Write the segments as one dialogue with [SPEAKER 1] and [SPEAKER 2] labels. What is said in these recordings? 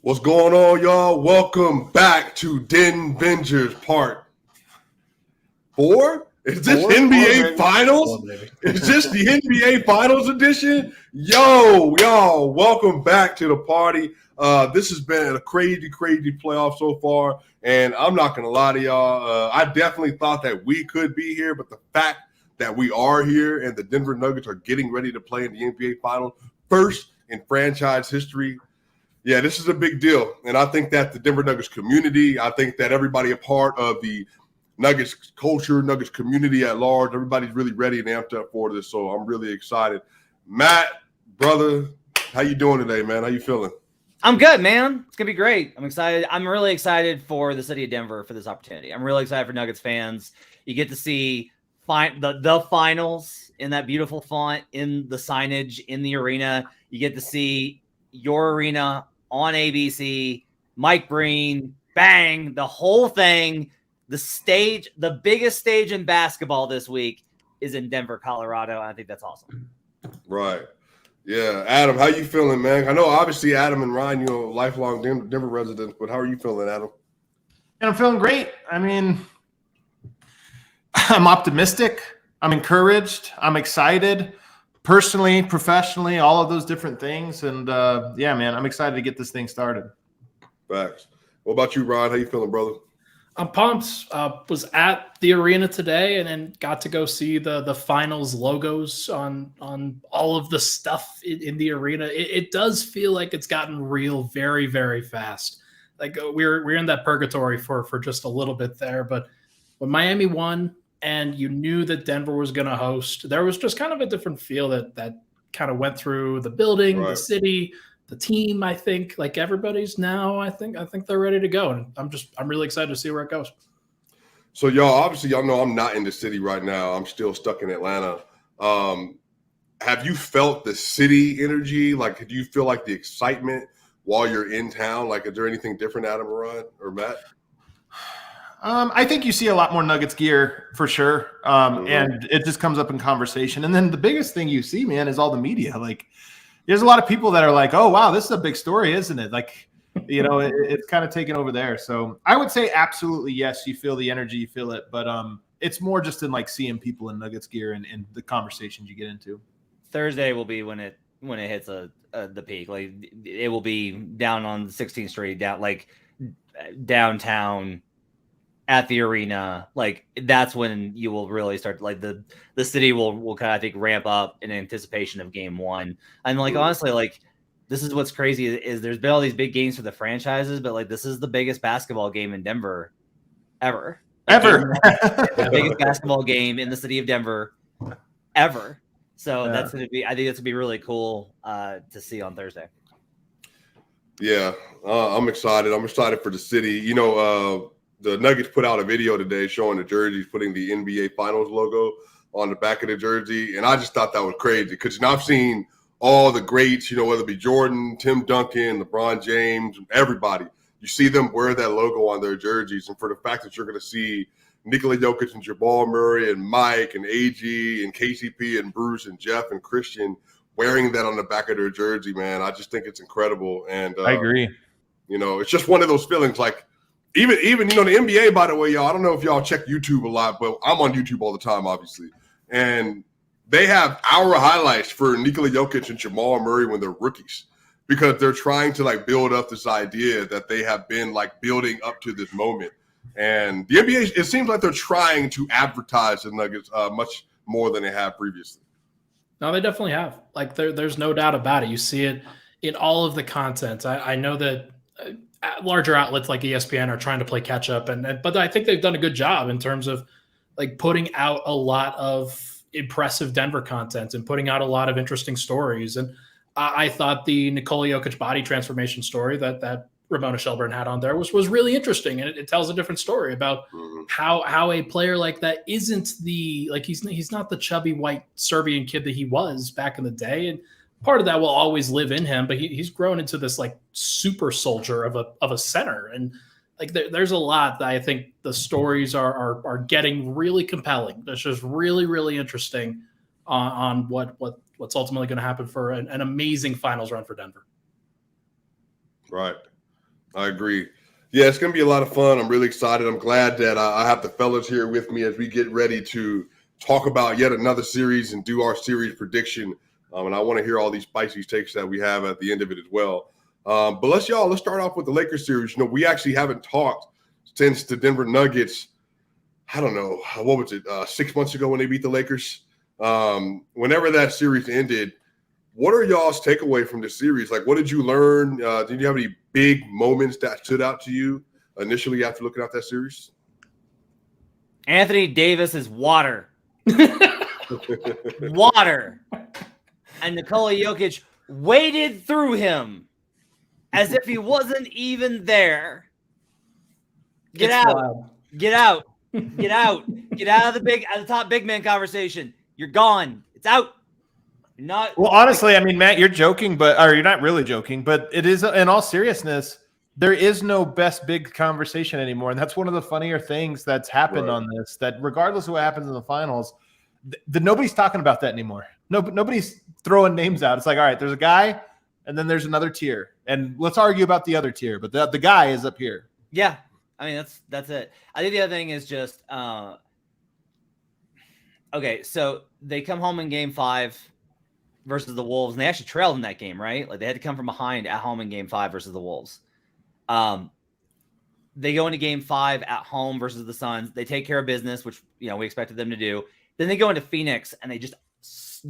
[SPEAKER 1] What's going on, y'all? Welcome back to Denvengers Part 4. Is this NBA Finals? Is this the NBA Finals edition? Yo, y'all, welcome back to the party. This has been a crazy playoff so far, and I'm not going to lie to y'all. I definitely thought that we could be here, but the fact that we are here and the Denver Nuggets are getting ready to play in the NBA Finals, first in franchise history, yeah, this is a big deal. And I think that the Denver Nuggets community, I think that everybody a part of the Nuggets culture, Nuggets community at large, everybody's really ready and amped up for this. So I'm really excited. Matt, brother, how you doing today, man? How you feeling?
[SPEAKER 2] I'm good, man. It's going to be great. I'm excited. I'm really excited for the city of Denver for this opportunity. I'm really excited for Nuggets fans. You get to see the finals in that beautiful font, in the signage, in the arena. You get to see your arena on ABC, Mike Breen, bang, the whole thing. The stage, the biggest stage in basketball this week is in Denver, Colorado. I think that's awesome.
[SPEAKER 1] Right. Yeah. Adam, how you feeling, man? I know obviously Adam and Ryan, lifelong Denver residents, but how are you feeling, Adam?
[SPEAKER 3] And I'm feeling great. I mean, I'm optimistic. I'm encouraged. I'm excited. Personally, professionally, all of those different things. And yeah, man, I'm excited to get this thing started.
[SPEAKER 1] Facts. What about you, Ryan? How you feeling, brother?
[SPEAKER 4] I'm pumped. Was at the arena today and then got to go see the finals logos on all of the stuff in the arena. It does feel like it's gotten real very, very fast. Like we're in that purgatory for just a little bit there. But when Miami won and you knew that Denver was going to host, there was just kind of a different feel that kind of went through the building, right, the city, the team. I think like everybody's now, I think they're ready to go. And I'm really excited to see where it goes.
[SPEAKER 1] So y'all know I'm not in the city right now. I'm still stuck in Atlanta. Have you felt the city energy? Like, do you feel like the excitement while you're in town? Like, is there anything different, Adam or Ryan or Matt?
[SPEAKER 3] I think you see a lot more Nuggets gear for sure. And it just comes up in conversation. And then the biggest thing you see, man, is all the media. Like, there's a lot of people that are like, oh, wow, this is a big story, isn't it? Like, it's kind of taken over there. So I would say absolutely yes, you feel the energy, you feel it. But it's more just in like seeing people in Nuggets gear and the conversations you get into.
[SPEAKER 2] Thursday will be when it hits the peak. Like, it will be down on 16th Street, downtown at the arena. Like, that's when you will really start, like, the city will kind of, I think, ramp up in anticipation of game one. And like, honestly, like, this is what's crazy is there's been all these big games for the franchises, but like, this is the biggest basketball game in Denver ever. The biggest basketball game in the city of Denver ever. So I think that's gonna be really cool to see on Thursday.
[SPEAKER 1] Yeah, I'm excited. I'm excited for the city. The Nuggets put out a video today showing the jerseys, putting the NBA Finals logo on the back of the jersey. And I just thought that was crazy because I've seen all the greats, whether it be Jordan, Tim Duncan, LeBron James, everybody. You see them wear that logo on their jerseys. And for the fact that you're going to see Nikola Jokic and Jamal Murray and Mike and AG and KCP and Bruce and Jeff and Christian wearing that on the back of their jersey, man, I just think it's incredible. And
[SPEAKER 3] I agree.
[SPEAKER 1] It's just one of those feelings like, Even the NBA, by the way, y'all, I don't know if y'all check YouTube a lot, but I'm on YouTube all the time, obviously. And they have hour highlights for Nikola Jokic and Jamal Murray when they're rookies because they're trying to, like, build up this idea that they have been, like, building up to this moment. And the NBA, it seems like they're trying to advertise the Nuggets much more than they have previously.
[SPEAKER 4] No, they definitely have. Like, there's no doubt about it. You see it in all of the content. I know that larger outlets like ESPN are trying to play catch up, but I think they've done a good job in terms of like putting out a lot of impressive Denver content and putting out a lot of interesting stories. And I thought the Nikola Jokic body transformation story that Ramona Shelburne had on there was really interesting, and it tells a different story about how a player like that isn't he's not the chubby white Serbian kid that he was back in the day, and part of that will always live in him, but he's grown into this like super soldier of a center. And like there's a lot that I think the stories are getting really compelling. That's just really, really interesting on what's ultimately going to happen for an amazing finals run for Denver.
[SPEAKER 1] Right. I agree. Yeah, it's going to be a lot of fun. I'm really excited. I'm glad that I have the fellas here with me as we get ready to talk about yet another series and do our series prediction. And I want to hear all these spicy takes that we have at the end of it as well. But let's start off with the Lakers series. We actually haven't talked since the Denver Nuggets, I don't know, what was it, 6 months ago when they beat the Lakers? Whenever that series ended, what are y'all's takeaway from the series? Like, what did you learn? Did you have any big moments that stood out to you initially after looking at that series?
[SPEAKER 2] Anthony Davis is water. Water. And Nikola Jokic waded through him as if he wasn't even there. Get out. Get out. Get out. Get out of the top big man conversation. You're gone. It's out. Not
[SPEAKER 3] well, honestly, I mean, Matt, you're joking, or you're not really joking, but it is, in all seriousness, there is no best big conversation anymore. And that's one of the funnier things that's happened on this, that regardless of what happens in the finals, nobody's talking about that anymore. Nobody's throwing names out. It's like, all right, there's a guy, and then there's another tier. And let's argue about the other tier, but the guy is up here.
[SPEAKER 2] Yeah. I mean, that's it. I think the other thing is just, okay, so they come home in game 5 versus the Wolves, and they actually trailed in that game, right? Like, they had to come from behind at home in game 5 versus the Wolves. They go into game 5 at home versus the Suns. They take care of business, which, we expected them to do. Then they go into Phoenix and they just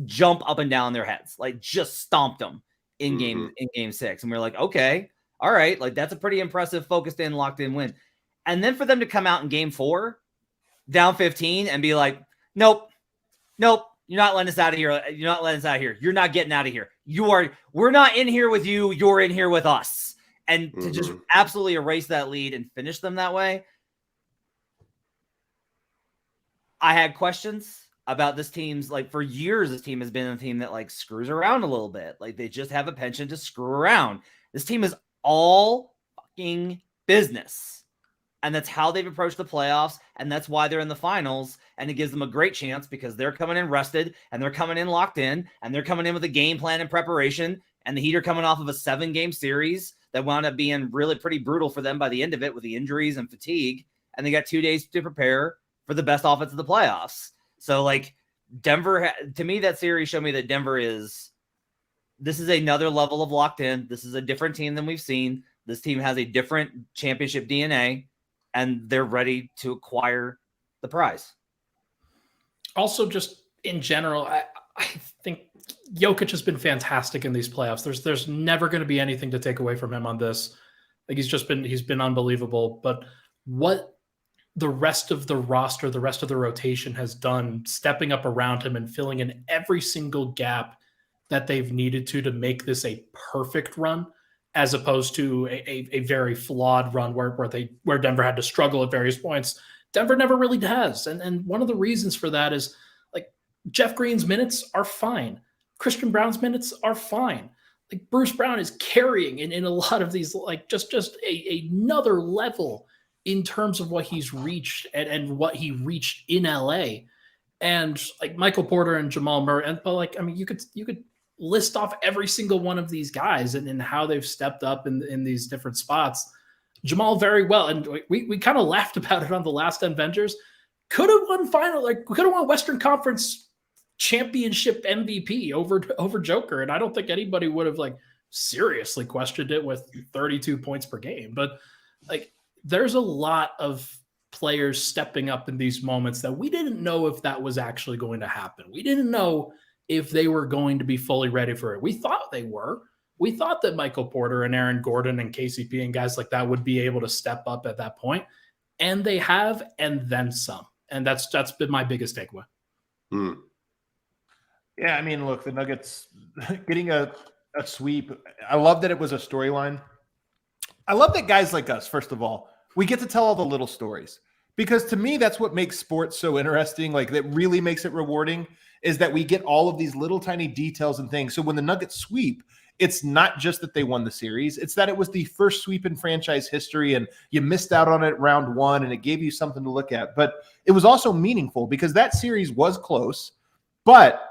[SPEAKER 2] jump up and down their heads, like just stomped them in game 6. And we're like, okay, all right. Like, that's a pretty impressive focused in, locked in win. And then for them to come out in game 4 down 15 and be like, nope, you're not letting us out of here. You're not letting us out of here. You're not getting out of here. We're not in here with you. You're in here with us. And to just absolutely erase that lead and finish them that way. I had questions about this team's, like, for years, this team has been a team that, like, screws around a little bit. Like, they just have a penchant to screw around. This team is all fucking business. And that's how they've approached the playoffs. And that's why they're in the finals. And it gives them a great chance because they're coming in rested and they're coming in locked in and they're coming in with a game plan and preparation. And the Heat are coming off of a 7-game series that wound up being really pretty brutal for them by the end of it with the injuries and fatigue. And they got 2 days to prepare for the best offense of the playoffs. So, like, Denver, to me, that series showed me that this is another level of locked in. This is a different team than we've seen. This team has a different championship DNA, and they're ready to acquire the prize.
[SPEAKER 4] Also, just in general, I think Jokic has been fantastic in these playoffs. There's never going to be anything to take away from him on this. Like, he's been unbelievable. But what the rest of the roster, the rest of the rotation has done, stepping up around him and filling in every single gap that they've needed to make this a perfect run, as opposed to a very flawed run where Denver had to struggle at various points. Denver never really has. And one of the reasons for that is, like, Jeff Green's minutes are fine. Christian Brown's minutes are fine. Like, Bruce Brown is carrying in a lot of these, like, just another level in terms of what he's reached and what he reached in LA. And, like, Michael Porter and Jamal Murray, but, like, I mean, you could list off every single one of these guys and how they've stepped up in these different spots. Jamal very well. And we kind of laughed about it on the last Denvengers. Could have won Western Conference championship MVP over Joker. And I don't think anybody would have, like, seriously questioned it with 32 points per game. But, like, there's a lot of players stepping up in these moments that we didn't know if that was actually going to happen. We didn't know if they were going to be fully ready for it. We thought they were. We thought that Michael Porter and Aaron Gordon and KCP and guys like that would be able to step up at that point. And they have, and then some. And that's been my biggest takeaway.
[SPEAKER 3] Yeah, I mean, look, the Nuggets getting a sweep. I love that it was a storyline. I love that guys like us, first of all, we get to tell all the little stories. Because to me, that's what makes sports so interesting. Like, that really makes it rewarding, is that we get all of these little tiny details and things. So when the Nuggets sweep, it's not just that they won the series. It's that it was the first sweep in franchise history, and you missed out on it round 1, and it gave you something to look at. But it was also meaningful because that series was close. But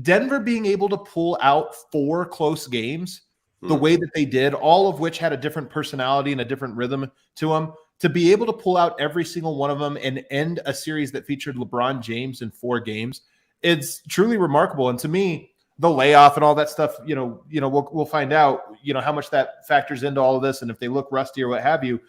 [SPEAKER 3] Denver being able to pull out 4 close games the way that they did, all of which had a different personality and a different rhythm to them, to be able to pull out every single one of them and end a series that featured LeBron James in 4 games, it's truly remarkable. And to me, the layoff and all that stuff, we'll find out, how much that factors into all of this and if they look rusty or what have you.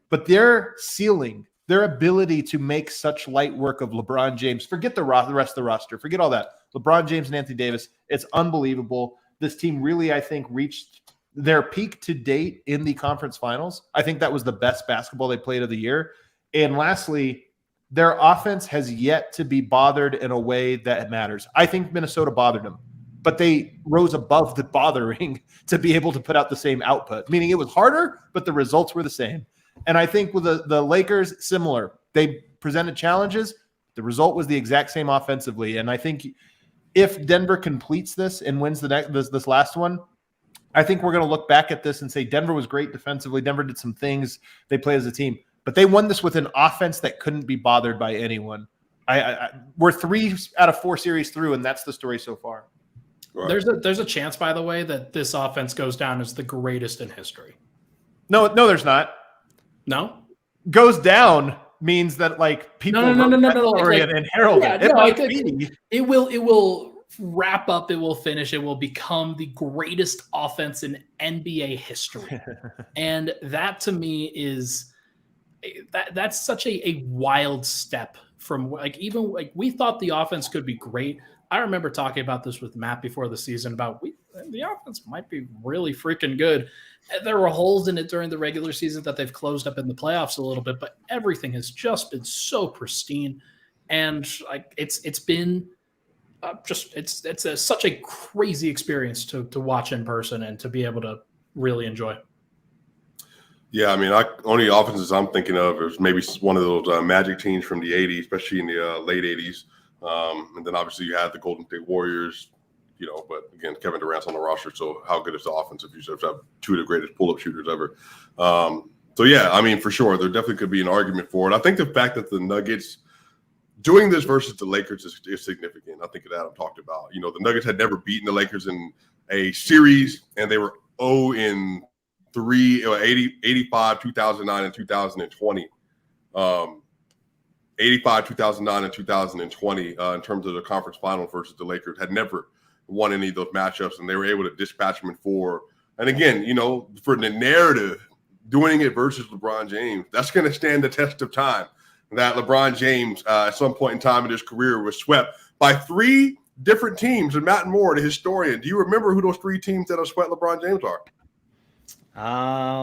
[SPEAKER 3] But their ceiling, their ability to make such light work of LeBron James, forget the rest of the roster, forget all that. LeBron James and Anthony Davis, it's unbelievable. This team really, I think, reached their peak to date in the conference finals. I think that was the best basketball they played of the year. And lastly, their offense has yet to be bothered in a way that matters. I think Minnesota bothered them, but they rose above the bothering to be able to put out the same output, meaning it was harder, but the results were the same. And I think with the Lakers, similar. They presented challenges. The result was the exact same offensively. And I think if Denver completes this and wins this last one, I think we're going to look back at this and say Denver was great defensively. Denver did some things. They played as a team. But they won this with an offense that couldn't be bothered by anyone. We're 3 out of 4 series through, and that's the story so far.
[SPEAKER 1] Right.
[SPEAKER 4] There's a chance, by the way, that this offense goes down as the greatest in history.
[SPEAKER 3] No, there's not.
[SPEAKER 4] No?
[SPEAKER 3] Goes down means that people
[SPEAKER 4] no.
[SPEAKER 3] and herald it.
[SPEAKER 4] It will wrap up, it will finish, it will become the greatest offense in NBA history. And that to me is that's such a wild step from even we thought the offense could be great. I remember talking about this with Matt before the season about the offense might be really freaking good. There were holes in it during the regular season that they've closed up in the playoffs a little bit, but everything has just been so pristine. And it's been such a crazy experience to watch in person and to be able to really enjoy.
[SPEAKER 1] Yeah, I mean, only offenses I'm thinking of is maybe one of those Magic teams from the 80s, especially in the late 80s. And then obviously you had the Golden State Warriors, but again, Kevin Durant's on the roster. So how good is the offense if you have 2 of the greatest pull-up shooters ever? So yeah, I mean, for sure, there definitely could be an argument for it. I think the fact that the Nuggets doing this versus the Lakers is significant. I think that Adam talked about. The Nuggets had never beaten the Lakers in a series, and they were 0-3, 85, 2009, and 2020. 85, 2009, and 2020 in terms of the conference final versus the Lakers had never won any of those matchups, and they were able to dispatch them in 4. And again, for the narrative, doing it versus LeBron James, that's going to stand the test of time. That LeBron James, at some point in time in his career, was swept by 3 different teams. And Matt Moore, the historian, do you remember who those 3 teams that have swept LeBron James are?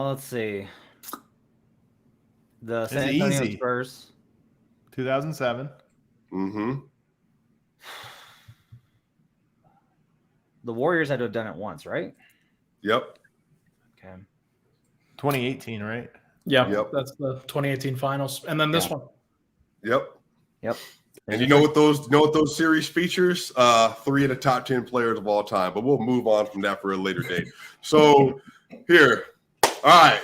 [SPEAKER 2] Let's see. The San Antonio Spurs.
[SPEAKER 3] 2007.
[SPEAKER 1] Mm-hmm.
[SPEAKER 2] The Warriors had to have done it once, right?
[SPEAKER 1] Yep.
[SPEAKER 2] Okay.
[SPEAKER 3] 2018, right?
[SPEAKER 4] Yeah,
[SPEAKER 1] Yep.
[SPEAKER 4] That's the 2018 finals. And then this one.
[SPEAKER 1] Yep.
[SPEAKER 2] Yep.
[SPEAKER 1] And you know what those series features? 3 of the top 10 players of all time. But we'll move on from that for a later date. So here. All right.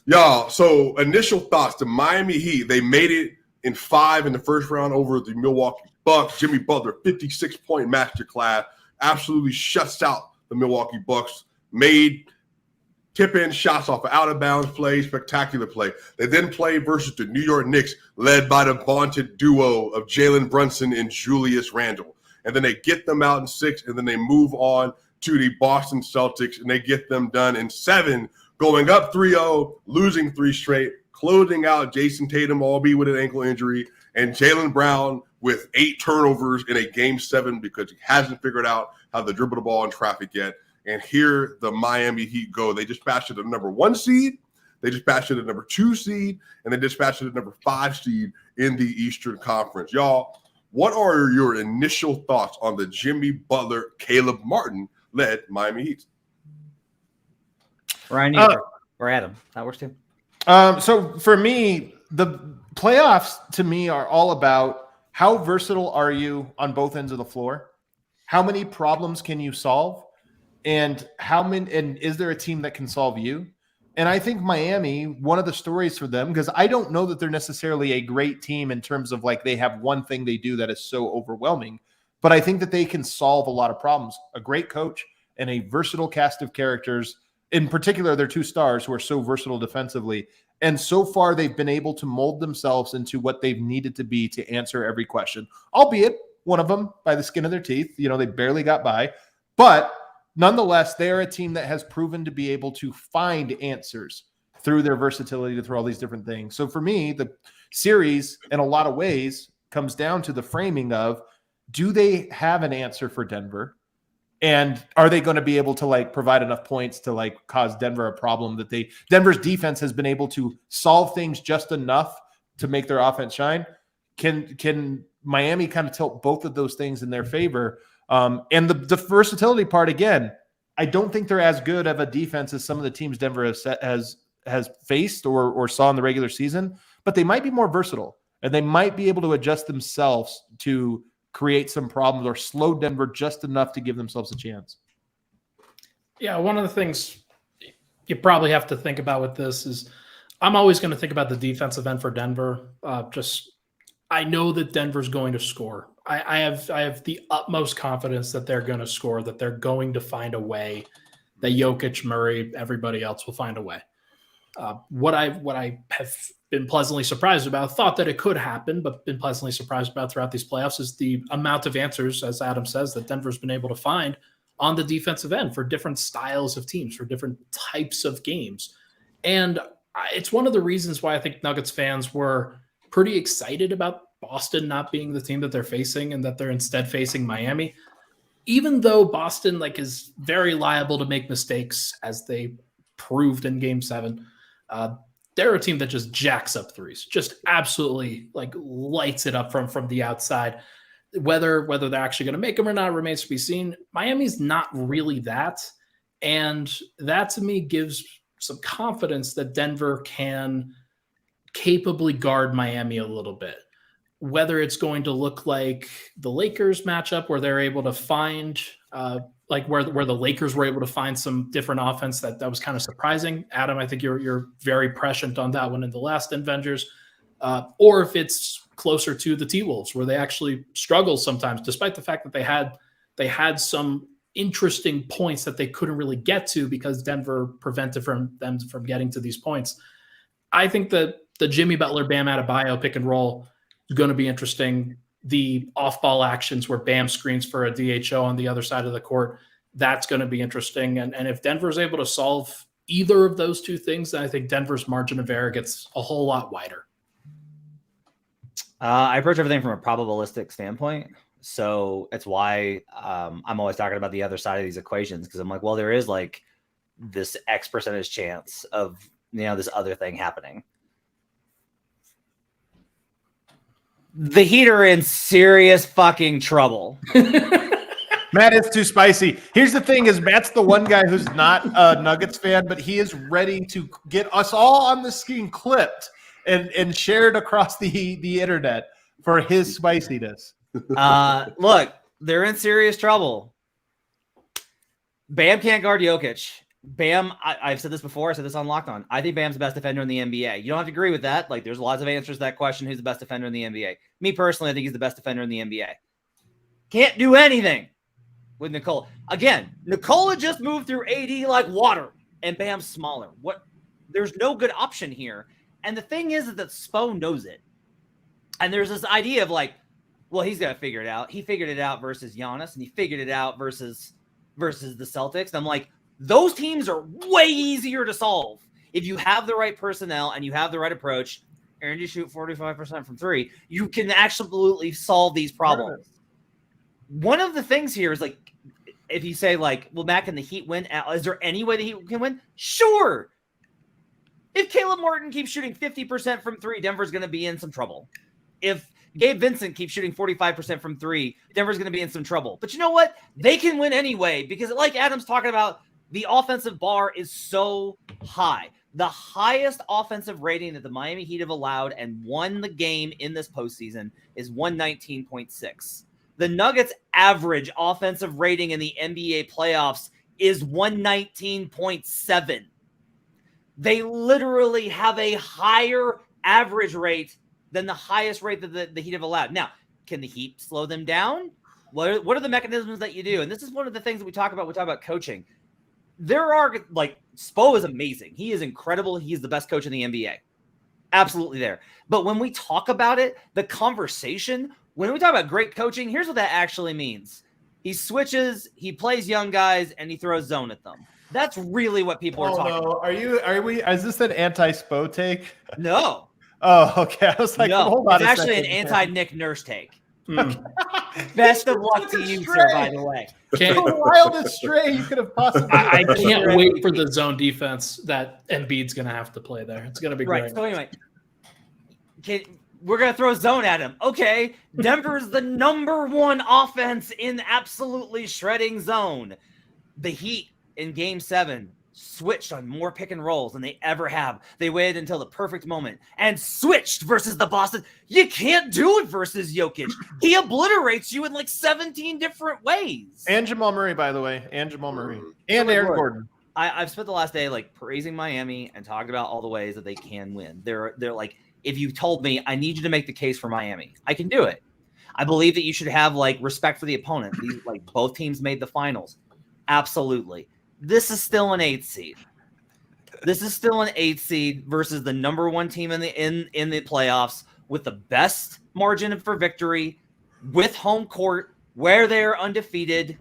[SPEAKER 1] Y'all. So initial thoughts. The Miami Heat, they made it in 5 in the first round over the Milwaukee Bucks. Jimmy Butler, 56-point masterclass. Absolutely shuts out the Milwaukee Bucks. Made tip-in shots off of out-of-bounds play, spectacular play. They then play versus the New York Knicks, led by the vaunted duo of Jalen Brunson and Julius Randle. And then they get them out in 6, and then they move on to the Boston Celtics, and they get them done in 7, going up 3-0, losing 3 straight, closing out Jason Tatum, albeit with an ankle injury, and Jaylen Brown with 8 turnovers in a Game 7 because he hasn't figured out how to dribble the ball in traffic yet. And here the Miami Heat go. They dispatched the number 1 seed, they dispatched the number 2 seed, and they dispatched the number 5 seed in the Eastern Conference. Y'all, what are your initial thoughts on the Jimmy Butler, Caleb Martin-led Miami Heat?
[SPEAKER 2] Ryan, or Adam, that works too.
[SPEAKER 3] So for me, the playoffs to me are all about how versatile are you on both ends of the floor? How many problems can you solve? And is there a team that can solve you? And I think Miami, one of the stories for them, because I don't know that they're necessarily a great team in terms of they have one thing they do that is so overwhelming, but I think that they can solve a lot of problems. A great coach and a versatile cast of characters in particular, their 2 stars who are so versatile defensively. And so far, they've been able to mold themselves into what they've needed to be to answer every question, albeit one of them by the skin of their teeth. They barely got by. But nonetheless, they are a team that has proven to be able to find answers through their versatility to throw all these different things. So for me, the series, in a lot of ways, comes down to the framing of, do they have an answer for Denver? And are they going to be able to provide enough points to cause Denver a problem that Denver's defense has been able to solve things just enough to make their offense shine? Can Miami kind of tilt both of those things in their favor? And the versatility part, again, I don't think they're as good of a defense as some of the teams Denver has faced or saw in the regular season, but they might be more versatile and they might be able to adjust themselves to create some problems or slow Denver just enough to give themselves a chance.
[SPEAKER 4] Yeah, one of the things you probably have to think about with this is I'm always going to think about the defensive end for Denver. I know that Denver's going to score. I have the utmost confidence that they're going to score, that they're going to find a way, that Jokic, Murray, everybody else will find a way. What I have been pleasantly surprised about, thought that it could happen, but been pleasantly surprised about throughout these playoffs is the amount of answers, as Adam says, that Denver's been able to find on the defensive end for different styles of teams, for different types of games. And it's one of the reasons why I think Nuggets fans were pretty excited about Boston not being the team that they're facing and that they're instead facing Miami. Even though Boston is very liable to make mistakes, as they proved in Game 7, they're a team that just jacks up threes, just absolutely lights it up from the outside. Whether they're actually going to make them or not remains to be seen. Miami's not really that. And that to me gives some confidence that Denver can capably guard Miami a little bit. Whether it's going to look like the Lakers matchup where they're able to find where the Lakers were able to find some different offense that was kind of surprising. Adam, I think you're very prescient on that one in the last Denvengers. Or if it's closer to the T-Wolves where they actually struggle sometimes, despite the fact that they had some interesting points that they couldn't really get to because Denver prevented them from getting to these points. I think that the Jimmy Butler, Bam Adebayo pick and roll is going to be interesting. The off-ball actions where Bam screens for a DHO on the other side of the court, that's going to be interesting. And if Denver is able to solve either of those two things, then I think Denver's margin of error gets a whole lot wider.
[SPEAKER 2] I approach everything from a probabilistic standpoint. So it's why I'm always talking about the other side of these equations, because I'm like, well, there is this X percentage chance of this other thing happening. The Heat are in serious fucking trouble.
[SPEAKER 3] Matt is too spicy. Here's the thing: is Matt's the one guy who's not a Nuggets fan, but he is ready to get us all on the screen clipped and shared across the internet for his spiciness.
[SPEAKER 2] Look, they're in serious trouble. Bam can't guard Jokic. Bam, I've said this before. I said this on Locked On. I think Bam's the best defender in the NBA. You don't have to agree with that. There's lots of answers to that question. Who's the best defender in the NBA? Me personally, I think he's the best defender in the NBA. Can't do anything with Nikola. Again, Nikola just moved through AD like water, and Bam's smaller. There's no good option here. And the thing is that Spo knows it. And there's this idea of well, he's got to figure it out. He figured it out versus Giannis, and he figured it out versus the Celtics. And I'm like, those teams are way easier to solve if you have the right personnel and you have the right approach. And you shoot 45% from three, you can absolutely solve these problems. Sure. One of the things here is if you say well, Matt, can the Heat win? Is there any way the Heat can win? Sure. If Caleb Martin keeps shooting 50% from three, Denver's going to be in some trouble. If Gabe Vincent keeps shooting 45% from three, Denver's going to be in some trouble. But you know what? They can win anyway because, like Adam's talking about, the offensive bar is so high. The highest offensive rating that the Miami Heat have allowed and won the game in this postseason is 119.6. The Nuggets' average offensive rating in the NBA playoffs is 119.7. They literally have a higher average rate than the highest rate that the Heat have allowed. Now, can the Heat slow them down? What are the mechanisms that you do? And this is one of the things that we talk about. We talk about coaching. there are like Spo is amazing. He is incredible. He's the best coach in the NBA. Absolutely there. But when we talk about it, the conversation, when we talk about great coaching, here's what that actually means. He switches, he plays young guys, and he throws zone at them. That's really what people are talking about.
[SPEAKER 3] Is this an anti-Spo take?
[SPEAKER 2] No.
[SPEAKER 3] Oh, okay. I was like,
[SPEAKER 2] no,
[SPEAKER 3] hold on.
[SPEAKER 2] It's actually an anti-Nick Nurse take. Best of luck to you, sir, by the way.
[SPEAKER 3] The wildest stray you could have possibly.
[SPEAKER 4] I can't wait for the zone defense that Embiid's going to have to play there. It's going to be great.
[SPEAKER 2] So anyway, we're going to throw zone at him. Okay, Denver's the #1 offense in absolutely shredding zone. The Heat in Game 7 switched on more pick and rolls than they ever have. They waited until the perfect moment and switched versus the Boston. You can't do it versus Jokic. He obliterates you in like 17 different ways.
[SPEAKER 3] And Jamal Murray, by the way. And Jamal Murray. And Aaron Gordon.
[SPEAKER 2] I've spent the last day like praising Miami and talked about all the ways that they can win. They're like, if you told me I need you to make the case for Miami, I can do it. I believe that you should have like respect for the opponent. Like both teams made the finals. Absolutely. This is still an 8th seed. This is still an 8th seed versus the #1 team in the playoffs with the best margin for victory, with home court, where they're undefeated.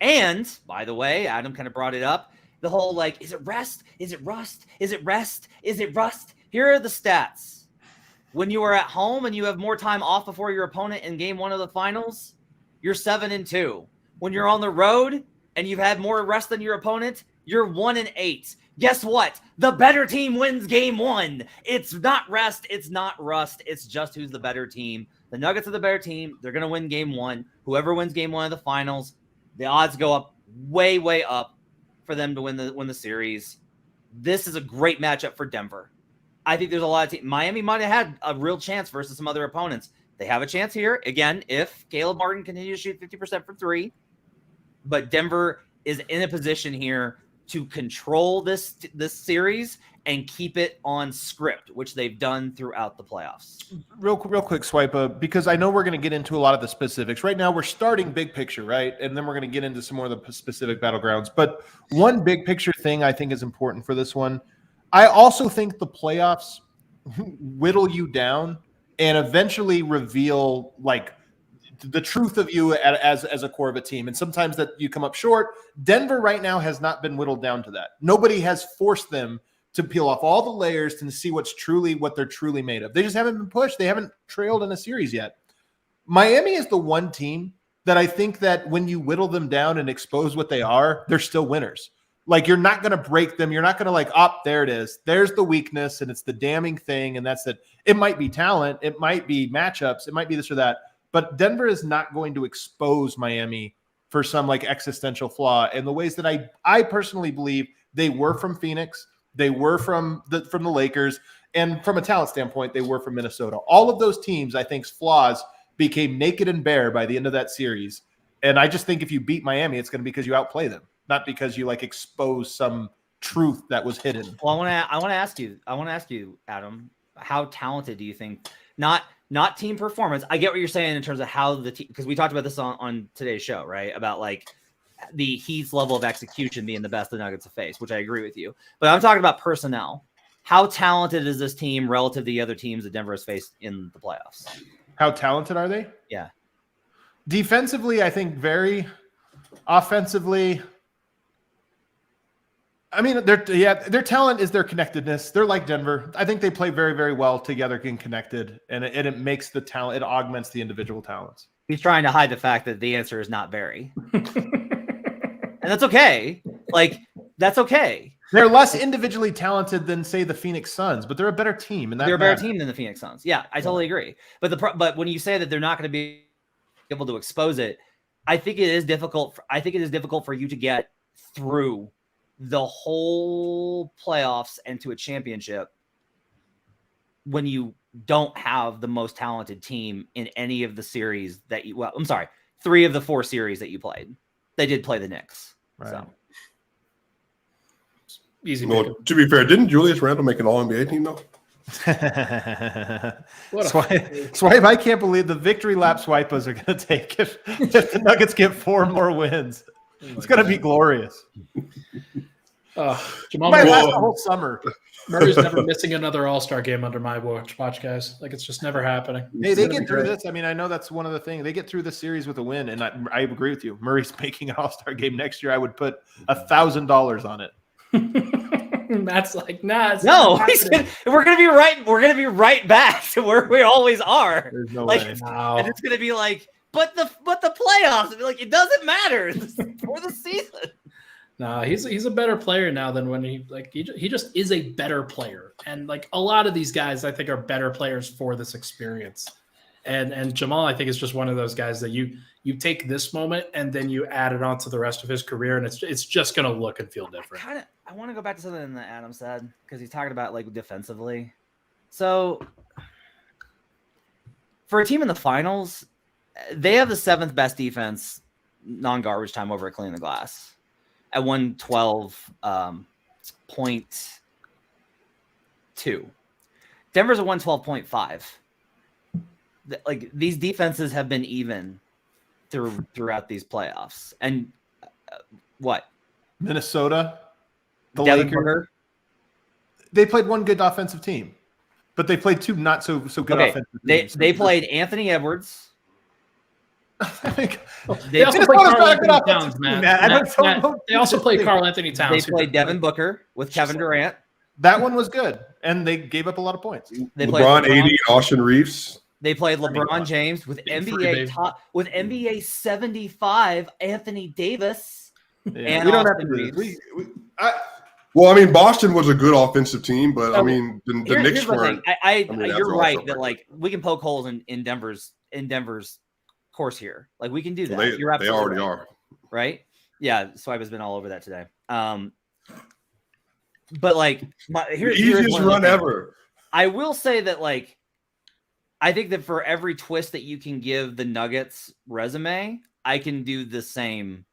[SPEAKER 2] And, by the way, Adam kind of brought it up, the whole like, is it rest? Is it rust? Is it rest? Is it rust? Here are the stats. When you are at home and you have more time off before your opponent in Game 1 of the finals, you're 7-2. When you're on the road and you've had more rest than your opponent, you're 1-8. Guess what? The better team wins Game 1. It's not rest. It's not rust. It's just who's the better team. The Nuggets are the better team. They're going to win Game 1. Whoever wins Game 1 of the finals, the odds go up way, way up for them to win the series. This is a great matchup for Denver. I think there's a lot of teams. Miami might have had a real chance versus some other opponents. They have a chance here, again, if Caleb Martin continues to shoot 50% from 3. But Denver is in a position here to control this series and keep it on script, which they've done throughout the playoffs.
[SPEAKER 3] Real quick, Swipa, because I know we're going to get into a lot of the specifics. Right now, we're starting big picture, right? And then we're going to get into some more of the specific battlegrounds. But one big picture thing I think is important for this one, I also think the playoffs whittle you down and eventually reveal, like, the truth of you as a core of a team. And sometimes that you come up short. Denver right now has not been whittled down to that. Nobody has forced them to peel off all the layers and see what they're truly made of. They just haven't been pushed. They haven't trailed in a series yet. Miami is the one team that I think that when you whittle them down and expose what they are, they're still winners. Like, you're not going to break them. You're not going to like, there it is. There's the weakness, and it's the damning thing, and that's it. It might be talent. It might be matchups. It might be this or that. But Denver is not going to expose Miami for some like existential flaw in the ways that I personally believe they were from Phoenix, they were from the Lakers, and from a talent standpoint, they were from Minnesota. All of those teams, I think's flaws became naked and bare by the end of that series. And I just think if you beat Miami, it's going to be because you outplay them, not because you like expose some truth that was hidden.
[SPEAKER 2] Well, I want to ask you, Adam, how talented do you think? Not team performance. I get what you're saying in terms of how the team, because we talked about this on today's show, right? About like the Heat's level of execution being the best the Nuggets have faced, which I agree with you. But I'm talking about personnel. How talented is this team relative to the other teams that Denver has faced in the playoffs?
[SPEAKER 3] How talented are they?
[SPEAKER 2] Yeah.
[SPEAKER 3] Defensively, I think very. Offensively, I mean, their talent is their connectedness. They're like Denver. I think they play very, very well together and connected, and it makes the talent. It augments the individual talents.
[SPEAKER 2] He's trying to hide the fact that the answer is not very, and that's okay. Like, that's okay.
[SPEAKER 3] They're less individually talented than, say, the Phoenix Suns, but they're a better team, and
[SPEAKER 2] they're a better team than the Phoenix Suns. Yeah, I totally agree. But when you say that they're not going to be able to expose it, I think it is difficult. I think it is difficult for you to get through the whole playoffs and to a championship when you don't have the most talented team in any of the series that you, well, I'm sorry, 3 of the 4 series that you played. They did play the Knicks.
[SPEAKER 3] Right.
[SPEAKER 2] So.
[SPEAKER 4] Easy.
[SPEAKER 1] Well, to be fair, didn't Julius Randle make an All-NBA team, though?
[SPEAKER 3] Swipe, I can't believe the victory lap Swipas are going to take if the Nuggets get 4 more wins. It's going to be glorious.
[SPEAKER 4] Jamal
[SPEAKER 3] Might
[SPEAKER 4] Murray,
[SPEAKER 3] last the whole summer.
[SPEAKER 4] Murray's never missing another All-Star game under my watch, guys. Like, it's just never happening.
[SPEAKER 3] Hey, they get through this. I mean, I know that's one of the things. They get through this series with a win, and I agree with you. Murray's making an All-Star game next year. I would put $1,000 on it.
[SPEAKER 4] Matt's like, nah.
[SPEAKER 2] We're gonna be right. We're gonna be right back to where we always are.
[SPEAKER 3] There's no
[SPEAKER 2] like,
[SPEAKER 3] way.
[SPEAKER 2] And it's gonna be like, but the playoffs. It'll be like, it doesn't matter for the season.
[SPEAKER 4] No, he's a better player now than when he just is a better player. And like a lot of these guys, I think, are better players for this experience. And Jamal, I think, is just one of those guys that you take this moment and then you add it on to the rest of his career, and it's just gonna look and feel different.
[SPEAKER 2] I want to go back to something that Adam said, because he's talking about like defensively. So for a team in the finals, they have the 7th best defense non-garbage time over at Clean the Glass at 112.2. Denver's at 112.5. Like, these defenses have been even throughout these playoffs. And what?
[SPEAKER 3] Minnesota, the
[SPEAKER 2] Devin
[SPEAKER 3] Lakers.
[SPEAKER 2] Booker?
[SPEAKER 3] They played one good offensive team, but they played two not so good offensive teams.
[SPEAKER 2] They played Anthony Edwards.
[SPEAKER 4] They also played Karl Anthony Towns, Matt. They also played Karl Anthony Towns.
[SPEAKER 2] They played Devin Booker with Kevin Durant.
[SPEAKER 3] That one was good, and they gave up a lot of points.
[SPEAKER 2] They
[SPEAKER 1] LeBron, AD, Austin Reeves.
[SPEAKER 2] They played LeBron James with NBA 75 Anthony Davis.
[SPEAKER 3] Yeah.
[SPEAKER 2] And
[SPEAKER 3] We don't have
[SPEAKER 2] Austin
[SPEAKER 3] to do
[SPEAKER 2] Reeves.
[SPEAKER 3] this.
[SPEAKER 1] Well, I mean, Boston was a good offensive team, but I mean, the Knicks
[SPEAKER 2] here's the
[SPEAKER 1] weren't.
[SPEAKER 2] thing. You're right that
[SPEAKER 1] right.
[SPEAKER 2] like we can poke holes in Denver's course here. Like, we can do that. You're
[SPEAKER 1] They
[SPEAKER 2] absolutely
[SPEAKER 1] already
[SPEAKER 2] right.
[SPEAKER 1] are.
[SPEAKER 2] Right? Yeah, Swipe has been all over that today. But like, here's
[SPEAKER 1] Easiest
[SPEAKER 2] one of the
[SPEAKER 1] run
[SPEAKER 2] things.
[SPEAKER 1] ever.
[SPEAKER 2] I will say that, like, I think that for every twist that you can give the Nuggets resume, I can do the same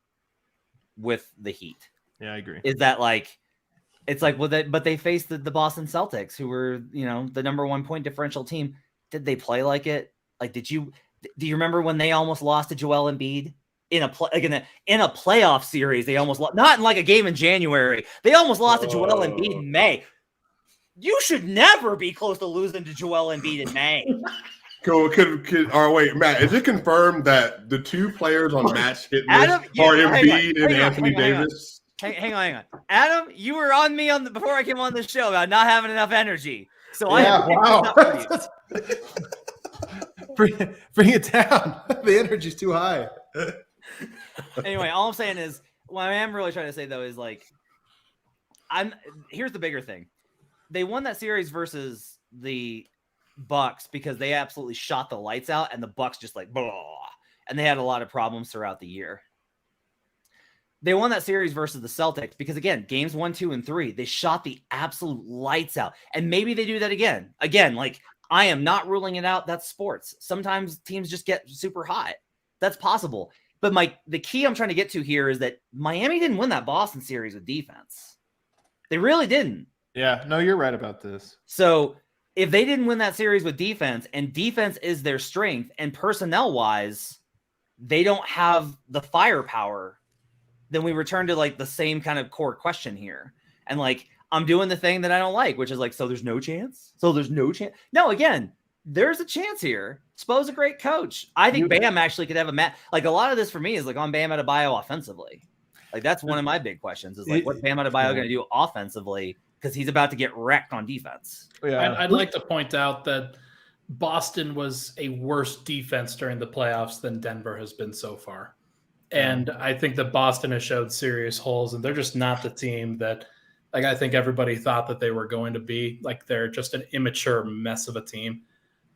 [SPEAKER 2] with the Heat.
[SPEAKER 3] Yeah, I agree.
[SPEAKER 2] Is that like, it's like, well, but they faced the Boston Celtics, who were, the #1 point differential team. Did they play like it? Like, do you remember when they almost lost to Joel Embiid in a playoff series? They almost lost, not in like a game in January. They almost lost to Joel Embiid in May. You should never be close to losing to Joel Embiid in May.
[SPEAKER 1] Wait, Matt, is it confirmed that the two players on Matt's hit list are Embiid and Anthony Davis?
[SPEAKER 2] Hang on. Adam, you were on me before I came on this show about not having enough energy. So
[SPEAKER 3] wow. Bring it down. The energy's too high.
[SPEAKER 2] Anyway, all I'm saying is, what I am really trying to say though is like, here's the bigger thing. They won that series versus the Bucks because they absolutely shot the lights out, and the Bucks just like, blah, and they had a lot of problems throughout the year. They won that series versus the Celtics because, again, games 1, 2, and 3, they shot the absolute lights out. And maybe they do that again. Again, like, I am not ruling it out. That's sports. Sometimes teams just get super hot. That's possible. But the key I'm trying to get to here is that Miami didn't win that Boston series with defense. They really didn't.
[SPEAKER 3] Yeah, no, you're right about this.
[SPEAKER 2] So if they didn't win that series with defense, and defense is their strength, and personnel-wise, they don't have the firepower, then we return to like the same kind of core question here. And like, I'm doing the thing that I don't like, which is like, so there's no chance? No, again, there's a chance here. Spo's a great coach. I think Bam actually could have a match. Like, a lot of this for me is like on Bam Adebayo offensively. Like, that's one of my big questions is like, what's Bam Adebayo going to do offensively? Because he's about to get wrecked on defense.
[SPEAKER 3] Yeah.
[SPEAKER 4] I'd like to point out that Boston was a worse defense during the playoffs than Denver has been so far. And I think that Boston has showed serious holes, and they're just not the team that, like, I think everybody thought that they were going to be. Like, they're just an immature mess of a team.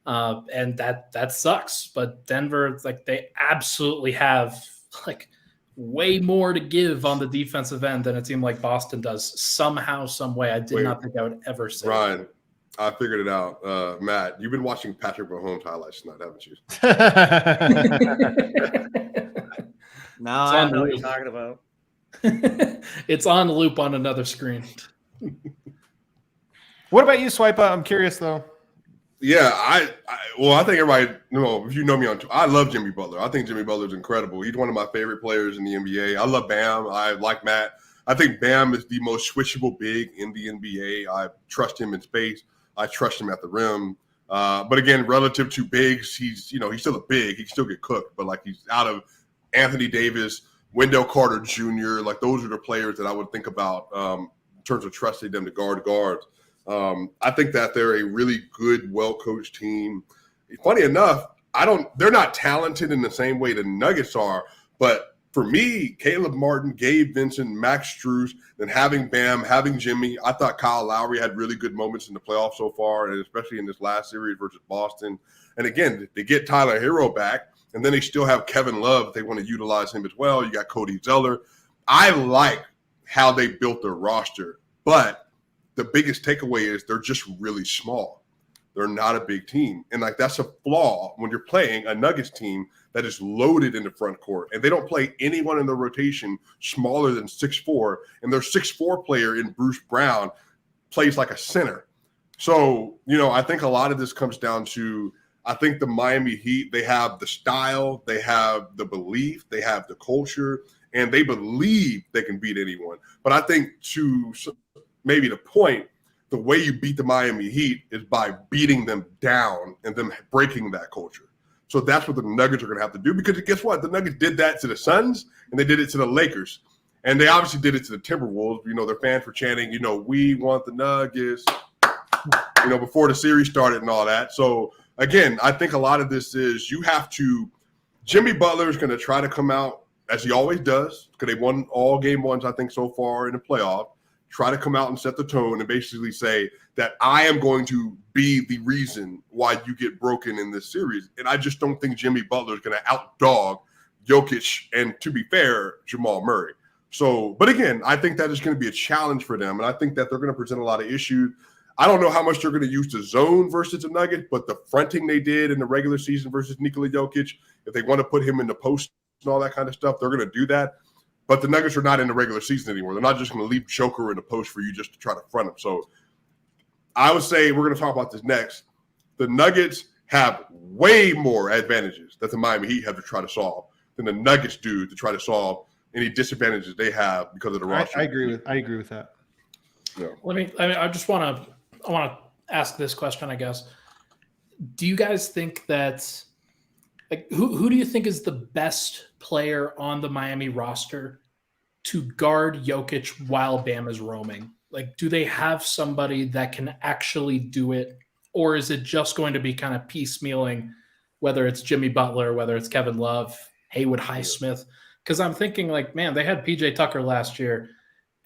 [SPEAKER 4] And that sucks. But Denver, like, they absolutely have, like, way more to give on the defensive end than a team like Boston does somehow, some way. I did not think I would ever say
[SPEAKER 1] Ryan, I figured it out. Matt, you've been watching Patrick Mahomes highlights tonight, haven't you?
[SPEAKER 2] No, I don't know what you're talking about.
[SPEAKER 4] It's on loop on another screen.
[SPEAKER 3] What about you, Swipa? I'm curious, though.
[SPEAKER 1] Yeah, I think everybody, if you know me I love Jimmy Butler. I think Jimmy Butler's incredible. He's one of my favorite players in the NBA. I love Bam. I like Matt. I think Bam is the most switchable big in the NBA. I trust him in space. I trust him at the rim. But again, relative to bigs, he's still a big. He can still get cooked, but like he's out of Anthony Davis, Wendell Carter Jr. Like those are the players that I would think about in terms of trusting them to guard guards. I think that they're a really good, well-coached team. Funny enough, they're not talented in the same way the Nuggets are, but for me, Caleb Martin, Gabe Vincent, Max Strus, then having Bam, having Jimmy, I thought Kyle Lowry had really good moments in the playoffs so far, and especially in this last series versus Boston. And again, they get Tyler Hero back, and then they still have Kevin Love. They want to utilize him as well. You got Cody Zeller. I like how they built their roster, but the biggest takeaway is they're just really small. They're not a big team. And like that's a flaw when you're playing a Nuggets team that is loaded in the front court. And they don't play anyone in the rotation smaller than 6'4", and their 6'4" player in Bruce Brown plays like a center. So, I think a lot of this comes down to, I think the Miami Heat, they have the style, they have the belief, they have the culture, and they believe they can beat anyone. But I think to maybe the point, the way you beat the Miami Heat is by beating them down and them breaking that culture. So that's what the Nuggets are going to have to do, because guess what? The Nuggets did that to the Suns, and they did it to the Lakers. And they obviously did it to the Timberwolves. Their fans were chanting, we want the Nuggets, before the series started and all that. So, again, I think a lot of this is Jimmy Butler is going to try to come out, as he always does, because they won all game ones, I think, so far in the playoff. Try to come out and set the tone and basically say that I am going to be the reason why you get broken in this series. And I just don't think Jimmy Butler is going to outdog Jokic and, to be fair, Jamal Murray. So, but again, I think that is going to be a challenge for them. And I think that they're going to present a lot of issues. I don't know how much they're going to use the zone versus the Nuggets, but the fronting they did in the regular season versus Nikola Jokic, if they want to put him in the post and all that kind of stuff, they're going to do that. But the Nuggets are not in the regular season anymore. They're not just going to leave Joker in the post for you just to try to front him. So I would say we're going to talk about this next. The Nuggets have way more advantages that the Miami Heat have to try to solve than the Nuggets do to try to solve any disadvantages they have because of the roster.
[SPEAKER 3] I agree with that.
[SPEAKER 1] Yeah.
[SPEAKER 4] I want to ask this question, I guess. Do you guys think that, who do you think is the best player on the Miami roster to guard Jokic while Bam is roaming? Do they have somebody that can actually do it? Or is it just going to be kind of piecemealing, whether it's Jimmy Butler, whether it's Kevin Love, Haywood Highsmith? Because I'm thinking they had PJ Tucker last year,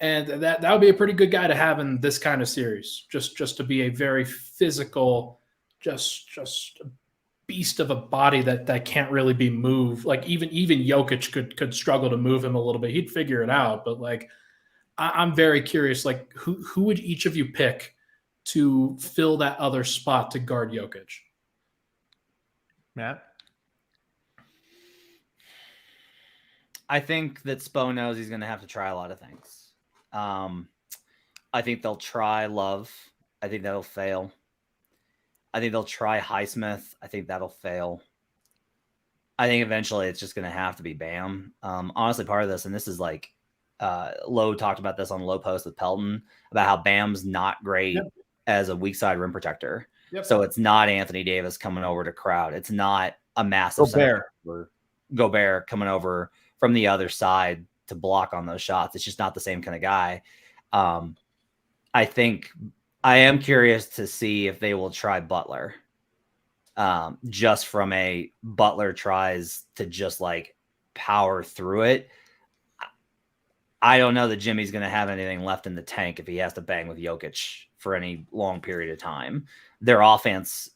[SPEAKER 4] and that would be a pretty good guy to have in this kind of series, just to be a very physical, just a beast of a body that can't really be moved. Even Jokic could struggle to move him a little bit. He'd figure it out. But I'm very curious, who would each of you pick to fill that other spot to guard Jokic?
[SPEAKER 3] Matt?
[SPEAKER 2] I think that Spo knows he's going to have to try a lot of things. I think they'll try Love. I think that'll fail. I think they'll try Highsmith. I think that'll fail. I think eventually it's just going to have to be Bam. Honestly, part of this, and this is Lowe talked about this on Low Post with Pelton, about how Bam's not great as a weak side rim protector.
[SPEAKER 3] Yep.
[SPEAKER 2] So it's not Anthony Davis coming over to crowd. It's not a massive Gobert coming over from the other side to block on those shots. It's just not the same kind of guy. I think I am curious to see if they will try Butler. Just from a Butler tries to just power through it. I don't know that Jimmy's going to have anything left in the tank if he has to bang with Jokic for any long period of time. Their offense,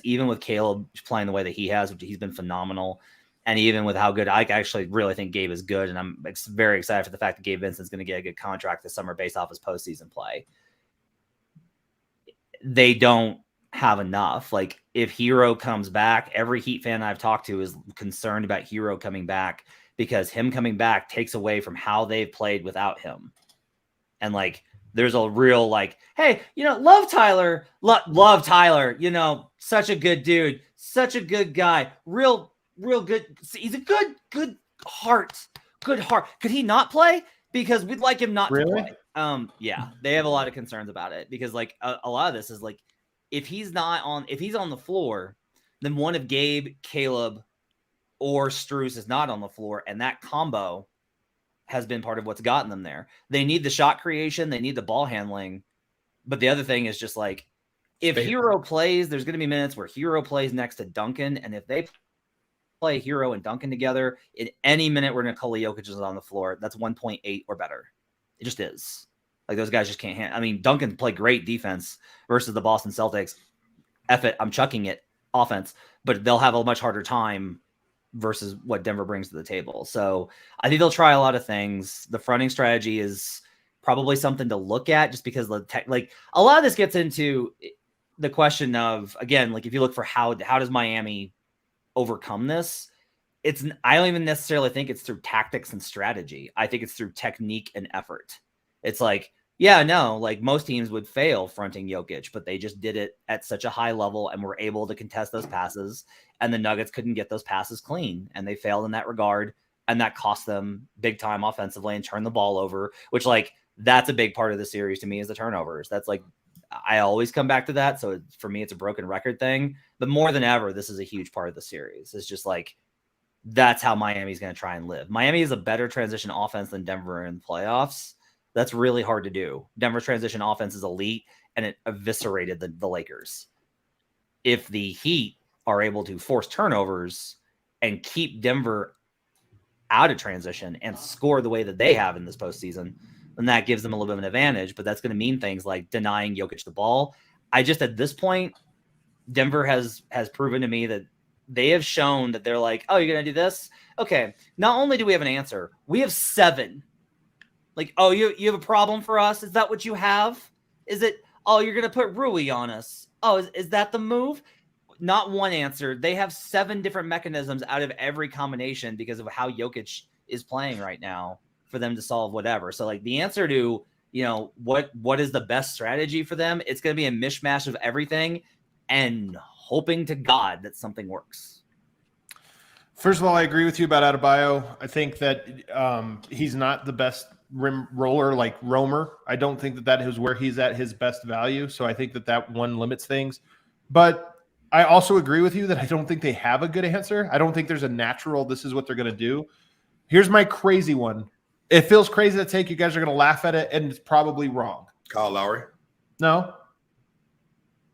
[SPEAKER 2] even with Caleb playing the way that he has, he's been phenomenal. And even with how good, I actually really think Gabe is good. And I'm very excited for the fact that Gabe Vincent's going to get a good contract this summer based off his postseason play. They don't have enough. If Hero comes back, every Heat fan I've talked to is concerned about Hero coming back because him coming back takes away from how they've played without him. And there's a real hey, love Tyler, such a good dude, such a good guy, real good. He's a good heart. Could he not play? because we'd like him not
[SPEAKER 3] Really?
[SPEAKER 2] to play. Yeah, they have a lot of concerns about it because like a lot of this is like if he's on the floor, then one of Gabe, Caleb, or Strus is not on the floor, and that combo has been part of what's gotten them there. They need the shot creation, they need the ball handling, but the other thing is just like if Hero plays, there's going to be minutes where Hero plays next to Duncan, and if they play Hero and Duncan together, in any minute where Nikola Jokic is on the floor, that's 1.8 or better. It just is. Like those guys just can't handle. I mean, Duncan played great defense versus the Boston Celtics. F it, I'm chucking it offense, but they'll have a much harder time versus what Denver brings to the table. So I think they'll try a lot of things. The fronting strategy is probably something to look at just because like a lot of this gets into the question of, again, like if you look for how does Miami overcome this, I don't even necessarily think it's through tactics and strategy. I think it's through technique and effort. It's like, yeah, no, like most teams would fail fronting Jokic, but they just did it at such a high level and were able to contest those passes, and the Nuggets couldn't get those passes clean, and they failed in that regard, and that cost them big time offensively and turned the ball over, which like that's a big part of the series to me is the turnovers. That's like I always come back to that. So for me, it's a broken record thing. But more than ever, this is a huge part of the series. It's just like that's how Miami's going to try and live. Miami is a better transition offense than Denver in playoffs. That's really hard to do. Denver's transition offense is elite, and it eviscerated the Lakers. If the Heat are able to force turnovers and keep Denver out of transition and score the way that they have in this postseason, then that gives them a little bit of an advantage, but that's going to mean things like denying Jokic the ball. I just, at this point, Denver has proven to me that they have shown that they're like, oh, you're going to do this? Okay. Not only do we have an answer, we have 7. Like, oh, you have a problem for us? Is that what you have? Is it, oh, you're going to put Rui on us? Oh, is that the move? Not one answer. They have 7 different mechanisms out of every combination because of how Jokic is playing right now for them to solve whatever. So like the answer to, what is the best strategy for them? It's going to be a mishmash of everything and hoping to God that something works.
[SPEAKER 3] First of all, I agree with you about Adebayo. I think that he's not the best rim roller like roamer. I don't think that is where he's at his best value. So I think that one limits things. But I also agree with you that I don't think they have a good answer. I don't think there's a natural, this is what they're going to do. Here's my crazy one. It feels crazy to take. You guys are going to laugh at it, and it's probably wrong.
[SPEAKER 1] Kyle Lowry?
[SPEAKER 3] No.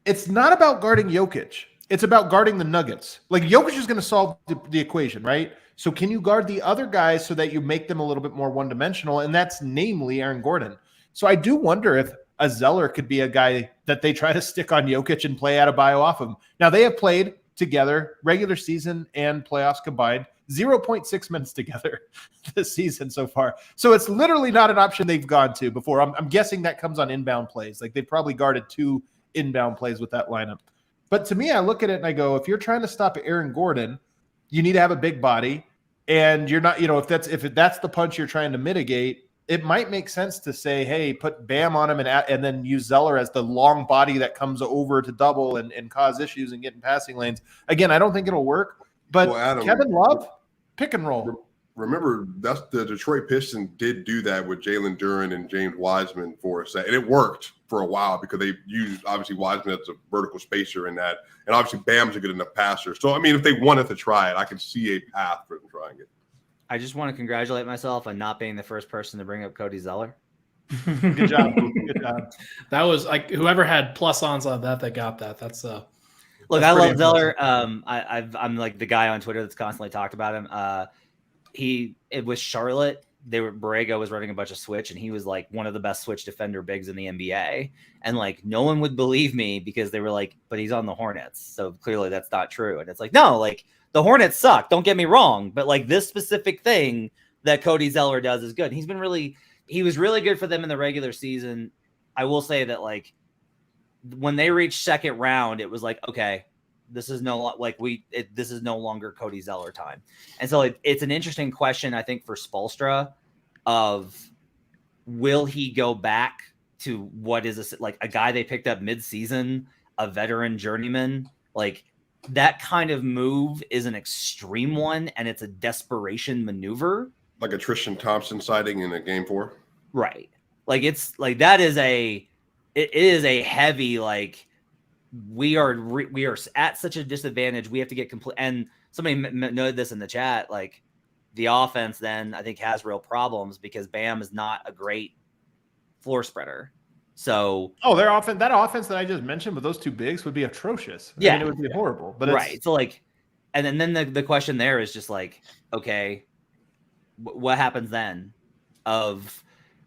[SPEAKER 3] It's not about guarding Jokic. It's about guarding the Nuggets. Like, Jokic is going to solve the equation, right? So can you guard the other guys so that you make them a little bit more one-dimensional, and that's namely Aaron Gordon. So I do wonder if a Zeller could be a guy that they try to stick on Jokic and play Adebayo off of him. Now, they have played together, regular season and playoffs combined, 0.6 minutes together this season so far. So it's literally not an option they've gone to before. I'm guessing that comes on inbound plays. Like, they probably guarded 2 inbound plays with that lineup. But to me, I look at it and I go, if you're trying to stop Aaron Gordon, you need to have a big body. And you're not, if that's the punch you're trying to mitigate, it might make sense to say, hey, put Bam on him and then use Zeller as the long body that comes over to double and cause issues and get in passing lanes. Again, I don't think it'll work. But well, Adam, Kevin Love, pick and roll.
[SPEAKER 1] Remember, that's the Detroit Pistons did do that with Jalen Duren and James Wiseman for a second. And it worked for a while because they used, obviously, Wiseman as a vertical spacer in that. And obviously, Bam's a good enough passer. So, I mean, if they wanted to try it, I could see a path for them trying it.
[SPEAKER 2] I just want to congratulate myself on not being the first person to bring up Cody Zeller.
[SPEAKER 3] Good job. Good job.
[SPEAKER 4] That was like whoever had plus-ons on that got that. That's
[SPEAKER 2] Look, I love Zeller. I'm like the guy on Twitter that's constantly talked about him. It was Charlotte. Borrego was running a bunch of switch, and he was like one of the best switch defender bigs in the NBA. And like no one would believe me because they were like, but he's on the Hornets, so clearly that's not true. And it's like, no, like the Hornets suck. Don't get me wrong, but like this specific thing that Cody Zeller does is good. He was really good for them in the regular season. I will say that like when they reached second round, it was like, okay, this is no longer Cody Zeller time. And so it's an interesting question, I think, for Spoelstra of will he go back to what is like a guy they picked up mid-season, a veteran journeyman? Like that kind of move is an extreme one, and it's a desperation maneuver.
[SPEAKER 1] like a Tristan Thompson sighting in a game 4.
[SPEAKER 2] Right. Like it's like that is it is a heavy like we are at such a disadvantage. We have to get complete. And somebody noted this in the chat. Like the offense then I think has real problems because Bam is not a great floor spreader. So
[SPEAKER 3] their offense, that offense that I just mentioned with those two bigs would be atrocious. I mean, it would be horrible. But
[SPEAKER 2] right. So like, and then the question there is just like, okay, what happens then? All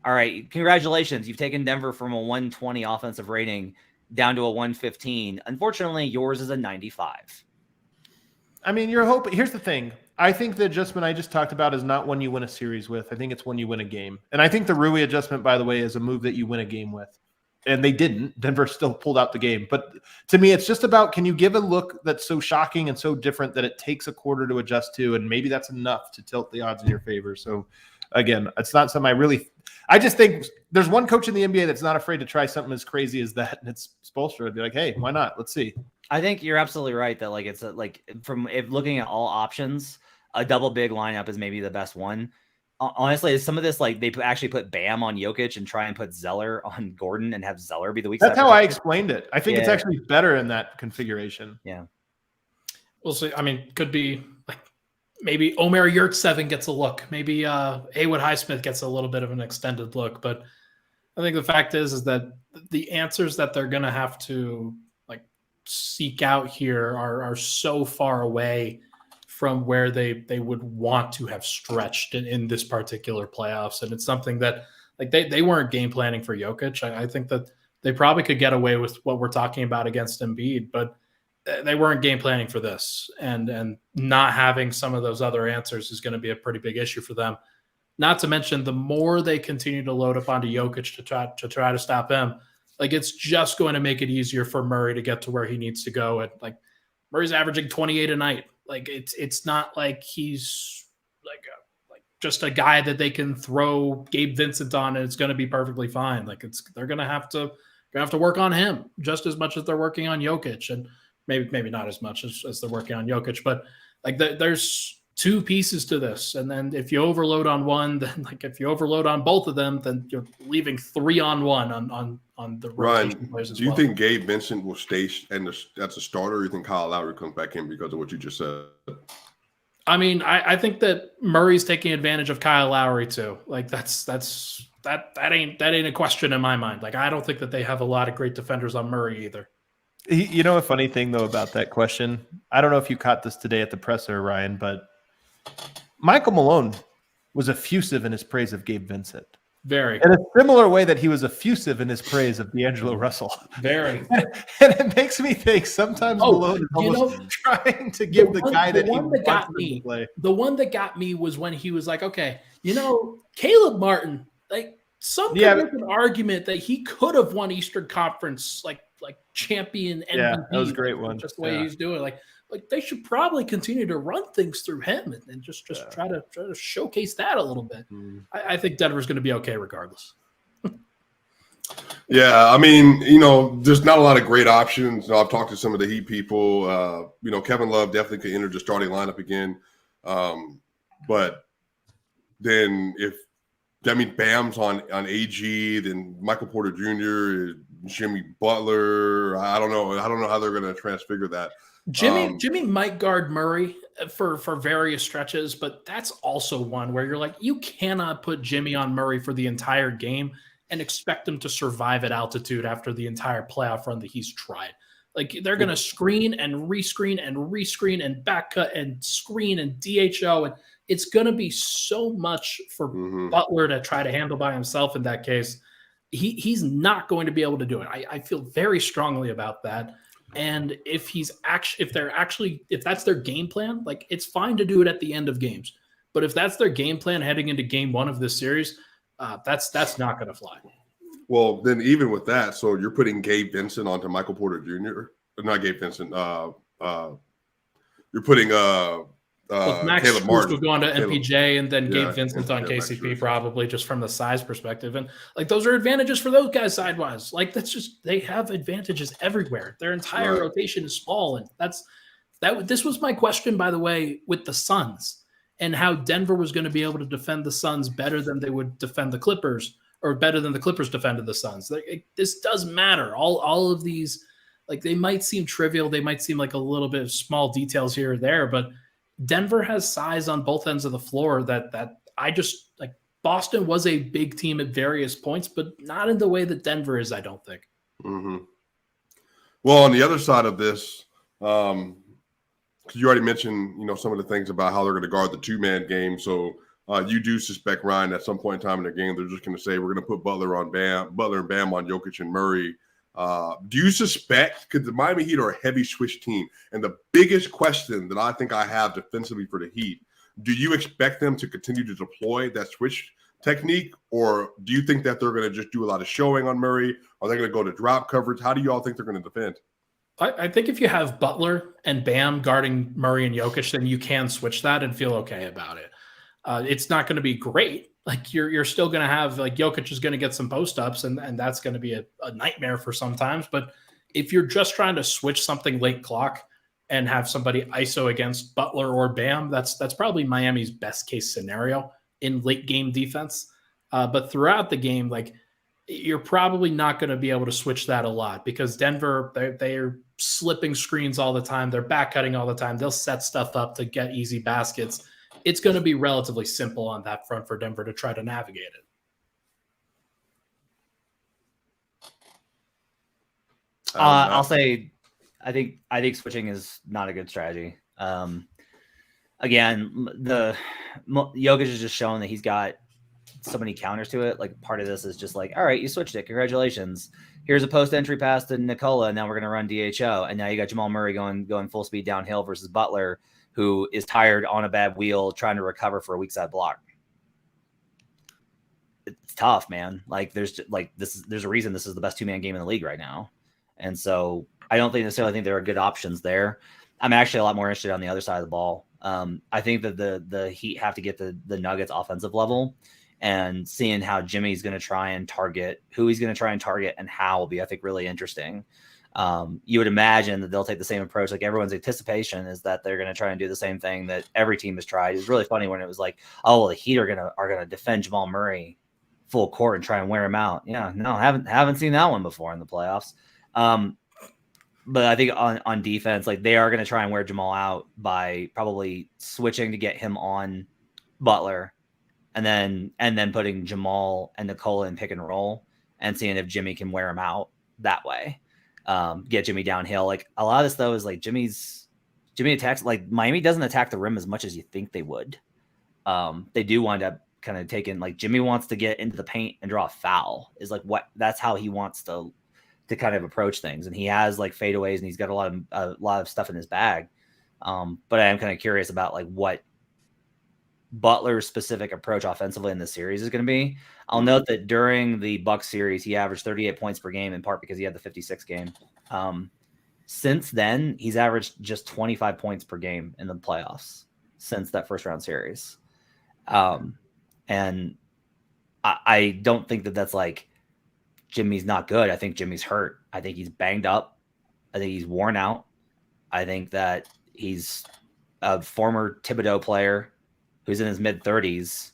[SPEAKER 2] right, congratulations, you've taken Denver from a 120 offensive rating down to a 115. Unfortunately, yours is a 95.
[SPEAKER 3] I mean, you're hoping. Here's the thing. I think the adjustment I just talked about is not one you win a series with. I think it's one you win a game. And I think the Rui adjustment, by the way, is a move that you win a game with. And they didn't. Denver still pulled out the game. But to me, it's just about, can you give a look that's so shocking and so different that it takes a quarter to adjust to, and maybe that's enough to tilt the odds in your favor. So, again, it's not something I just think there's one coach in the NBA that's not afraid to try something as crazy as that, and it's Spoelstra. I'd be like, hey, why not? Let's see.
[SPEAKER 2] I think you're absolutely right that like it's if looking at all options, a double big lineup is maybe the best one. Honestly, some of this like they actually put Bam on Jokic and try and put Zeller on Gordon and have Zeller be the weak.
[SPEAKER 3] That's how I explained it. I think it's actually better in that configuration.
[SPEAKER 2] Yeah,
[SPEAKER 4] we'll see. I mean, could be like maybe Omer Yurtseven gets a look. Maybe Haywood Highsmith gets a little bit of an extended look. But I think the fact is that the answers that they're going to have to like seek out here are so far away from where they would want to have stretched in this particular playoffs. And it's something that like they weren't game planning for Jokic. I think that they probably could get away with what we're talking about against Embiid, but they weren't game planning for this. And not having some of those other answers is going to be a pretty big issue for them. Not to mention the more they continue to load up onto Jokic to try to stop him, like it's just going to make it easier for Murray to get to where he needs to go. And like Murray's averaging 28 a night. Like it's not like he's like just a guy that they can throw Gabe Vincent on and it's going to be perfectly fine. Like they're going to have to work on him just as much as they're working on Jokic, and maybe not as much as they're working on Jokic, but like there's two pieces to this. And then if you overload on one, then like if you overload on both of them, then you're leaving 3 on 1 on the rotation players as well.
[SPEAKER 1] Do you think Gabe Vincent will stay and that's a starter, or you think Kyle Lowry comes back in because of what you just said?
[SPEAKER 4] I mean, I think that Murray's taking advantage of Kyle Lowry too. Like that ain't a question in my mind. Like I don't think that they have a lot of great defenders on Murray either.
[SPEAKER 3] You know, a funny thing though about that question, I don't know if you caught this today at the presser, Ryan, but Michael Malone was effusive in his praise of Gabe Vincent.
[SPEAKER 4] Very.
[SPEAKER 3] In a similar way that he was effusive in his praise of D'Angelo Russell.
[SPEAKER 4] Very.
[SPEAKER 3] And it makes me think sometimes Malone is almost trying to give the guy that he wants to play.
[SPEAKER 4] The one that got me was when he was like, okay, Caleb Martin, like some could make an argument that he could have won Eastern Conference like champion MVP.
[SPEAKER 3] Yeah, that was a great one.
[SPEAKER 4] Just the way he's doing. Like they should probably continue to run things through him and just try to showcase that a little bit. I think Denver's going to be okay regardless.
[SPEAKER 1] Yeah, I mean, there's not a lot of great options. I've talked to some of the Heat people. Kevin Love definitely could enter the starting lineup again. But then if that means Bam's on AG, then Michael Porter Jr., Jimmy Butler. I don't know how they're going to transfigure that.
[SPEAKER 4] Jimmy might guard Murray for various stretches, but that's also one where you're like, you cannot put Jimmy on Murray for the entire game and expect him to survive at altitude after the entire playoff run that he's tried. Like they're going to screen and rescreen and rescreen and back cut and screen and DHO. And it's going to be so much for Butler to try to handle by himself in that case. He's not going to be able to do it. I feel very strongly about that. And if that's their game plan, like it's fine to do it at the end of games. But if that's their game plan heading into game 1 of this series, that's not going to fly.
[SPEAKER 1] Well, then even with that, so you're putting Gabe Vincent onto Michael Porter Jr. Not Gabe Vincent. You're putting
[SPEAKER 4] Max
[SPEAKER 1] Caleb Martin
[SPEAKER 4] was going to MPJ and then Gabe Vincent on KCP probably just from the size perspective. And like those are advantages for those guys sidewise. Like they have advantages everywhere. Their entire rotation is small. And this was my question, by the way, with the Suns. and how Denver was going to be able to defend the Suns better than they would defend the Clippers, or better than the Clippers defended the Suns. This does matter. All of these, like, they might seem trivial. They might seem like a little bit of small details here or there, but Denver has size on both ends of the floor that I just like. Boston was a big team at various points, but not in the way that Denver is, I don't think.
[SPEAKER 1] Mm-hmm. Well, on the other side of this, because you already mentioned, some of the things about how they're going to guard the two-man game. So you do suspect, Ryan, at some point in time in the game, they're just going to say we're going to put Butler and Bam on Jokic and Murray. Do you suspect, because the Miami Heat are a heavy switch team, and the biggest question that I think I have defensively for the Heat, do you expect them to continue to deploy that switch technique, or do you think that they're going to just do a lot of showing on Murray? Are they going to go to drop coverage? How do you all think they're going to defend?
[SPEAKER 4] I think if you have Butler and Bam guarding Murray and Jokic, then you can switch that and feel okay about it. It's not going to be great. Like you're still going to have, like, Jokic is going to get some post ups, and that's going to be a nightmare for sometimes. But if you're just trying to switch something late clock and have somebody ISO against Butler or Bam, that's probably Miami's best case scenario in late game defense. But throughout the game, like, you're probably not going to be able to switch that a lot, because Denver, they're slipping screens all the time. They're back cutting all the time. They'll set stuff up to get easy baskets. It's going to be relatively simple on that front for Denver to try to navigate it.
[SPEAKER 2] I'll say, I think switching is not a good strategy. Again, the Jokic is just showing that he's got so many counters to it. Like, part of this is just like, all right, you switched it. Congratulations. Here's a post entry pass to Nikola, and now we're going to run DHO. And now you got Jamal Murray going full speed downhill versus Butler, who is tired on a bad wheel trying to recover for a weak side block. It's tough, man. Like, there's a reason this is the best two-man game in the league right now. And so I don't necessarily think there are good options there. I'm actually a lot more interested on the other side of the ball. I think that the Heat have to get the Nuggets offensive level, and seeing how Jimmy's going to try and target, who he's going to try and target, and how will be, I think, really interesting. You would imagine that they'll take the same approach. Like, everyone's anticipation is that they're going to try and do the same thing that every team has tried. It's really funny when it was like, oh, well, the Heat are gonna defend Jamal Murray full court and try and wear him out. Yeah, no, haven't seen that one before in the playoffs. But I think on defense, like, they are going to try and wear Jamal out by probably switching to get him on Butler, and then putting Jamal and Nikola in pick and roll and seeing if Jimmy can wear him out that way. Get Jimmy downhill. Like, a lot of this, though, is like Jimmy attacks. Like, Miami doesn't attack the rim as much as you think they would. They do wind up kind of taking, like, Jimmy wants to get into the paint and draw a foul, is like that's how he wants to kind of approach things. And he has, like, fadeaways, and he's got a lot of stuff in his bag. But I am kind of curious about, like, what Butler's specific approach offensively in this series is going to be. I'll note that during the Bucks series, he averaged 38 points per game, in part because he had the 56 game. Since then, he's averaged just 25 points per game in the playoffs since that first round series. And I don't think that that's like Jimmy's not good. I think Jimmy's hurt. I think he's banged up. I think he's worn out. I think that he's a former Thibodeau player who's in his mid-30s,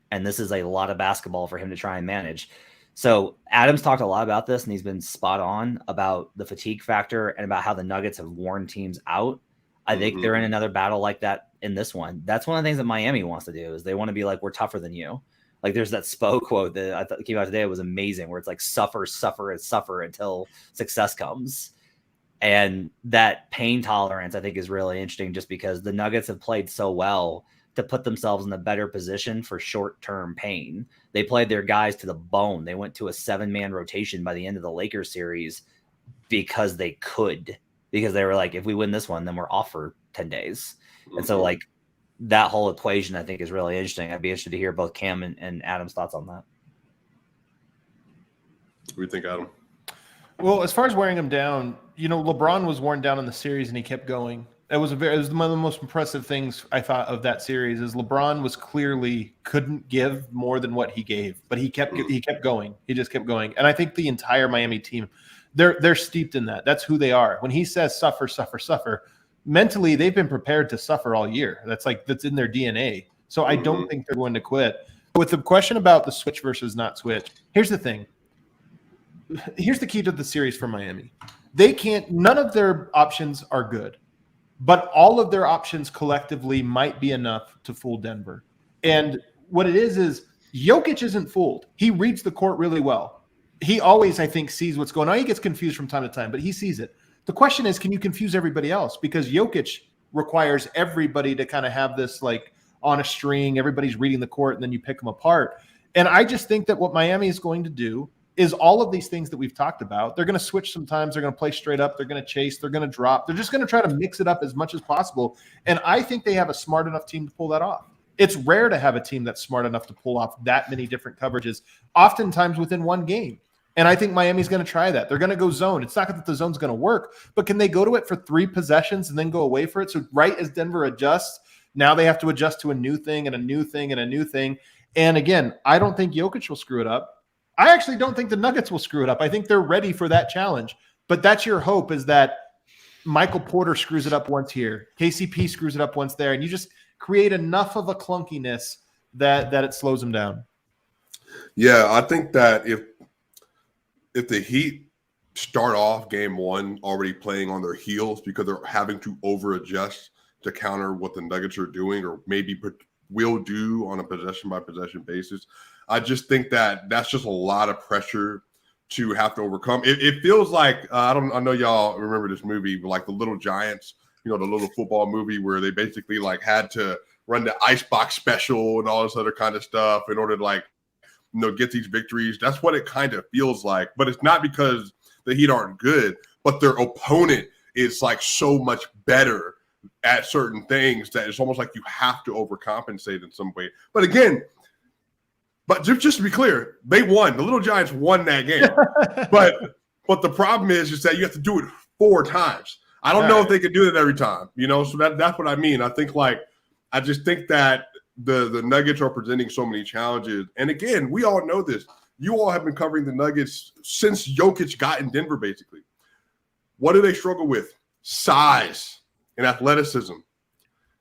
[SPEAKER 2] and this is a lot of basketball for him to try and manage. So Adam's talked a lot about this, and he's been spot on about the fatigue factor and about how the Nuggets have worn teams out. I think they're in another battle like that in this one. That's one of the things that Miami wants to do, is they want to be like, we're tougher than you. Like, there's that Spo quote that I thought came out today. It was amazing, where it's like, suffer until success comes. And that pain tolerance, I think, is really interesting, just because the Nuggets have played so well to put themselves in a better position for short-term pain. They played their guys to the bone. They went to a 7-man rotation by the end of the Lakers series because they could, because they were like, if we win this one, then we're off for 10 days. And so, like, that whole equation, I think, is really interesting. I'd be interested to hear both Cam and Adam's thoughts on that.
[SPEAKER 1] What do you think, Adam?
[SPEAKER 3] Well, as far as wearing him down, LeBron was worn down in the series and he kept going. It was one of the most impressive things I thought of that series, is LeBron was clearly couldn't give more than what he gave, but he kept going. He just kept going. And I think the entire Miami team, they're steeped in that. That's who they are. When he says suffer, mentally they've been prepared to suffer all year. That's in their DNA. So I don't think they're going to quit. With the question about the switch versus not switch, here's the thing. Here's the key to the series for Miami. None of their options are good, but all of their options collectively might be enough to fool Denver. And what it is Jokic isn't fooled. He reads the court really well. He always, I think, sees what's going on. He gets confused from time to time, but he sees it. The question is, can you confuse everybody else? Because Jokic requires everybody to kind of have this like on a string. Everybody's reading the court, and then you pick them apart. And I just think that what Miami is going to do is all of these things that we've talked about. They're going to switch sometimes. They're going to play straight up. They're going to chase. They're going to drop. They're just going to try to mix it up as much as possible. And I think they have a smart enough team to pull that off. It's rare to have a team that's smart enough to pull off that many different coverages, oftentimes within one game. And I think Miami's going to try that. They're going to go zone. It's not that the zone's going to work, but can they go to it for 3 possessions and then go away for it? So right as Denver adjusts, now they have to adjust to a new thing and a new thing and a new thing. And again, I don't think Jokic will screw it up. I actually don't think the Nuggets will screw it up. I think they're ready for that challenge. But that's your hope, is that Michael Porter screws it up once here, KCP screws it up once there, and you just create enough of a clunkiness that it slows them down.
[SPEAKER 1] Yeah, I think that if the Heat start off game 1 already playing on their heels because they're having to over-adjust to counter what the Nuggets are doing or maybe will do on a possession-by-possession basis, I just think that that's just a lot of pressure to have to overcome. It feels like I know y'all remember this movie, but like The Little Giants, the little football movie where they basically like had to run the icebox special and all this other kind of stuff in order to get these victories. That's what it kind of feels like. But it's not because the Heat aren't good, but their opponent is like so much better at certain things that it's almost like you have to overcompensate in some way. But again, just to be clear, they won. The Little Giants won that game. but the problem is that you have to do it 4 times. I don't know if they could do it every time, so that's what I mean. I just think that the Nuggets are presenting so many challenges. And again, we all know this. You all have been covering the Nuggets since Jokic got in Denver, basically. What do they struggle with? Size and athleticism.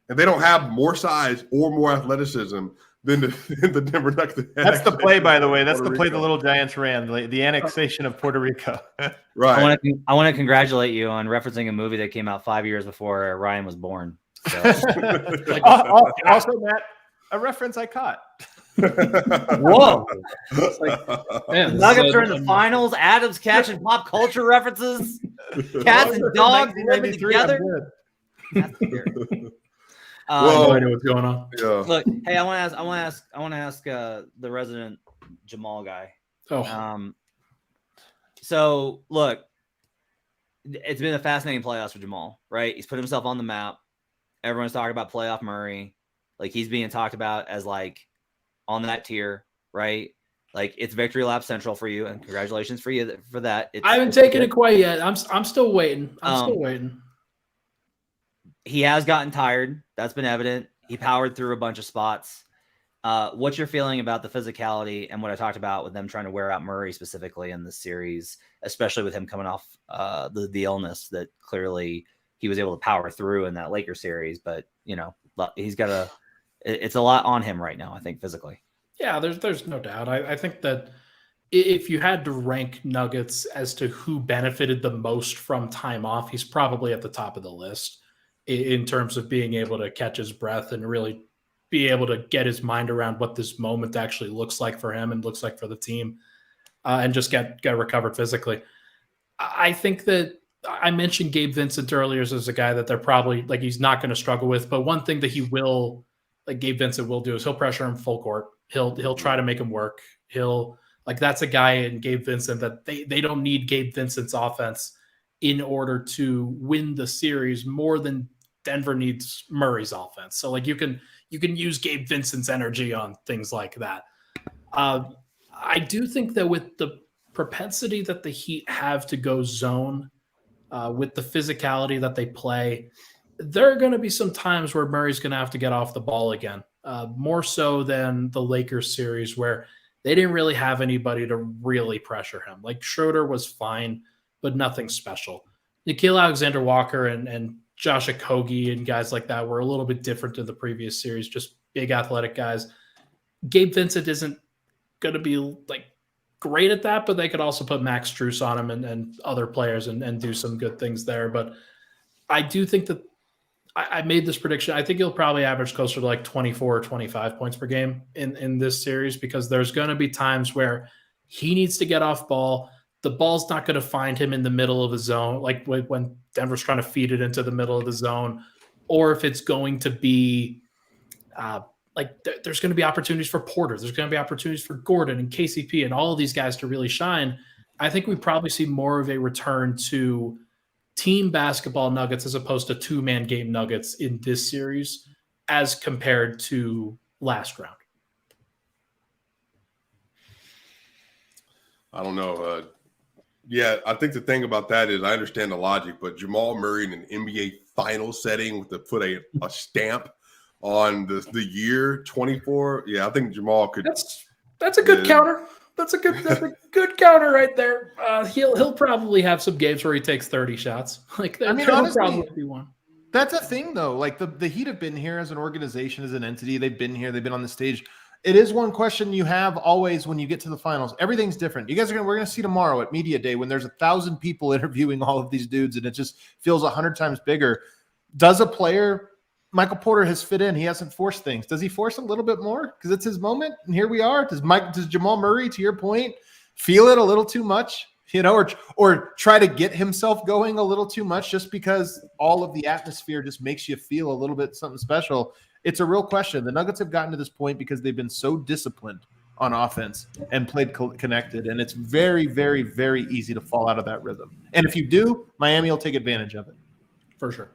[SPEAKER 1] And they don't have more size or more athleticism than the Denver Nuggets.
[SPEAKER 3] That's the play, by the way. That's the play the Little Giants ran, the annexation of Puerto Rico.
[SPEAKER 1] Right.
[SPEAKER 2] I want to congratulate you on referencing a movie that came out 5 years before Ryan was born. So.
[SPEAKER 3] Also, Matt, a reference I caught.
[SPEAKER 2] Whoa. Nuggets are in the finals. Adam's catching pop culture references. Cats and dogs living together. That's scary.
[SPEAKER 4] I know what's going on.
[SPEAKER 1] Yeah.
[SPEAKER 2] Look, hey, I want to ask the resident Jamal guy.
[SPEAKER 4] Oh.
[SPEAKER 2] So look, it's been a fascinating playoffs for Jamal, right? He's put himself on the map. Everyone's talking about playoff Murray. Like, he's being talked about as like on that tier, right? Like, it's victory lap central for you, and congratulations for you for that.
[SPEAKER 4] I haven't taken it quite yet. I'm still waiting. Still waiting.
[SPEAKER 2] He has gotten tired. That's been evident. He powered through a bunch of spots. What's your feeling about the physicality and what I talked about with them trying to wear out Murray specifically in this series, especially with him coming off the illness that clearly he was able to power through in that Lakers series? But, he's got it's a lot on him right now, I think, physically.
[SPEAKER 4] Yeah, there's no doubt. I think that if you had to rank Nuggets as to who benefited the most from time off, he's probably at the top of the list in terms of being able to catch his breath and really be able to get his mind around what this moment actually looks like for him and looks like for the team, and just get recovered physically. I think that I mentioned Gabe Vincent earlier as a guy that they're probably like, he's not going to struggle with, but one thing that Gabe Vincent will do is he'll pressure him full court. He'll try to make him work. That's a guy in Gabe Vincent that they don't need Gabe Vincent's offense in order to win the series more than Denver needs Murray's offense. So you can use Gabe Vincent's energy on things like that. I do think that with the propensity that the Heat have to go zone, with the physicality that they play, there are going to be some times where Murray's going to have to get off the ball again, more so than the Lakers series where they didn't really have anybody to really pressure him. Like, Schroeder was fine, but nothing special. Nickeil Alexander-Walker and Josh Okogie and guys like that were a little bit different to the previous series, just big athletic guys. Gabe Vincent isn't going to be like great at that, but they could also put Max Strus on him and other players and do some good things there. But I do think that I made this prediction. I think he'll probably average closer to like 24 or 25 points per game in this series, because there's going to be times where he needs to get off ball. The ball's not going to find him in the middle of the zone, like when Denver's trying to feed it into the middle of the zone, or if it's going to be there's going to be opportunities for Porter. There's going to be opportunities for Gordon and KCP and all of these guys to really shine. I think we probably see more of a return to team basketball Nuggets as opposed to two-man game Nuggets in this series as compared to last round.
[SPEAKER 1] I don't know. Yeah, I think the thing about that is I understand the logic, but Jamal Murray in an NBA final setting with to put a stamp on the year 24. Yeah, I think Jamal could.
[SPEAKER 4] That's a good counter. That's a good counter right there. He'll probably have some games where he takes 30 shots. Like that, honestly, probably be one.
[SPEAKER 3] That's a thing, though. Like the Heat have been here as an organization, as an entity. They've been here. They've been on the stage. It is one question you have always when you get to the finals. Everything's different. You guys we're gonna see tomorrow at Media Day when there's 1,000 people interviewing all of these dudes, and it just feels 100 times bigger. Does a player? Michael Porter has fit in. He hasn't forced things. Does he force a little bit more because it's his moment? And here we are. Does Jamal Murray, to your point, feel it a little too much? Or try to get himself going a little too much just because all of the atmosphere just makes you feel a little bit something special? It's a real question. The Nuggets have gotten to this point because they've been so disciplined on offense and played connected, and it's very, very, very easy to fall out of that rhythm. And if you do, Miami will take advantage of it.
[SPEAKER 4] For sure.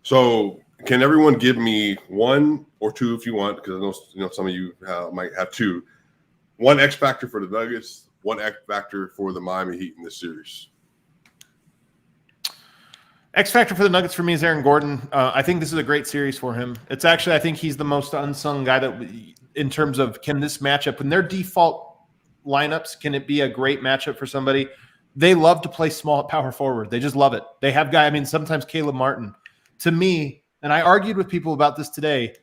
[SPEAKER 1] So can everyone give me one or two if you want, because I know some of you might have two. One X factor for the Nuggets, one X factor for the Miami Heat in this series.
[SPEAKER 3] X factor for the Nuggets for me is Aaron Gordon. I think this is a great series for him. It's actually, I think he's the most unsung guy that, in terms of can this matchup, when their default lineups, can it be a great matchup for somebody? They love to play small power forward. They just love it. They have sometimes Caleb Martin. To me, and I argued with people about this today,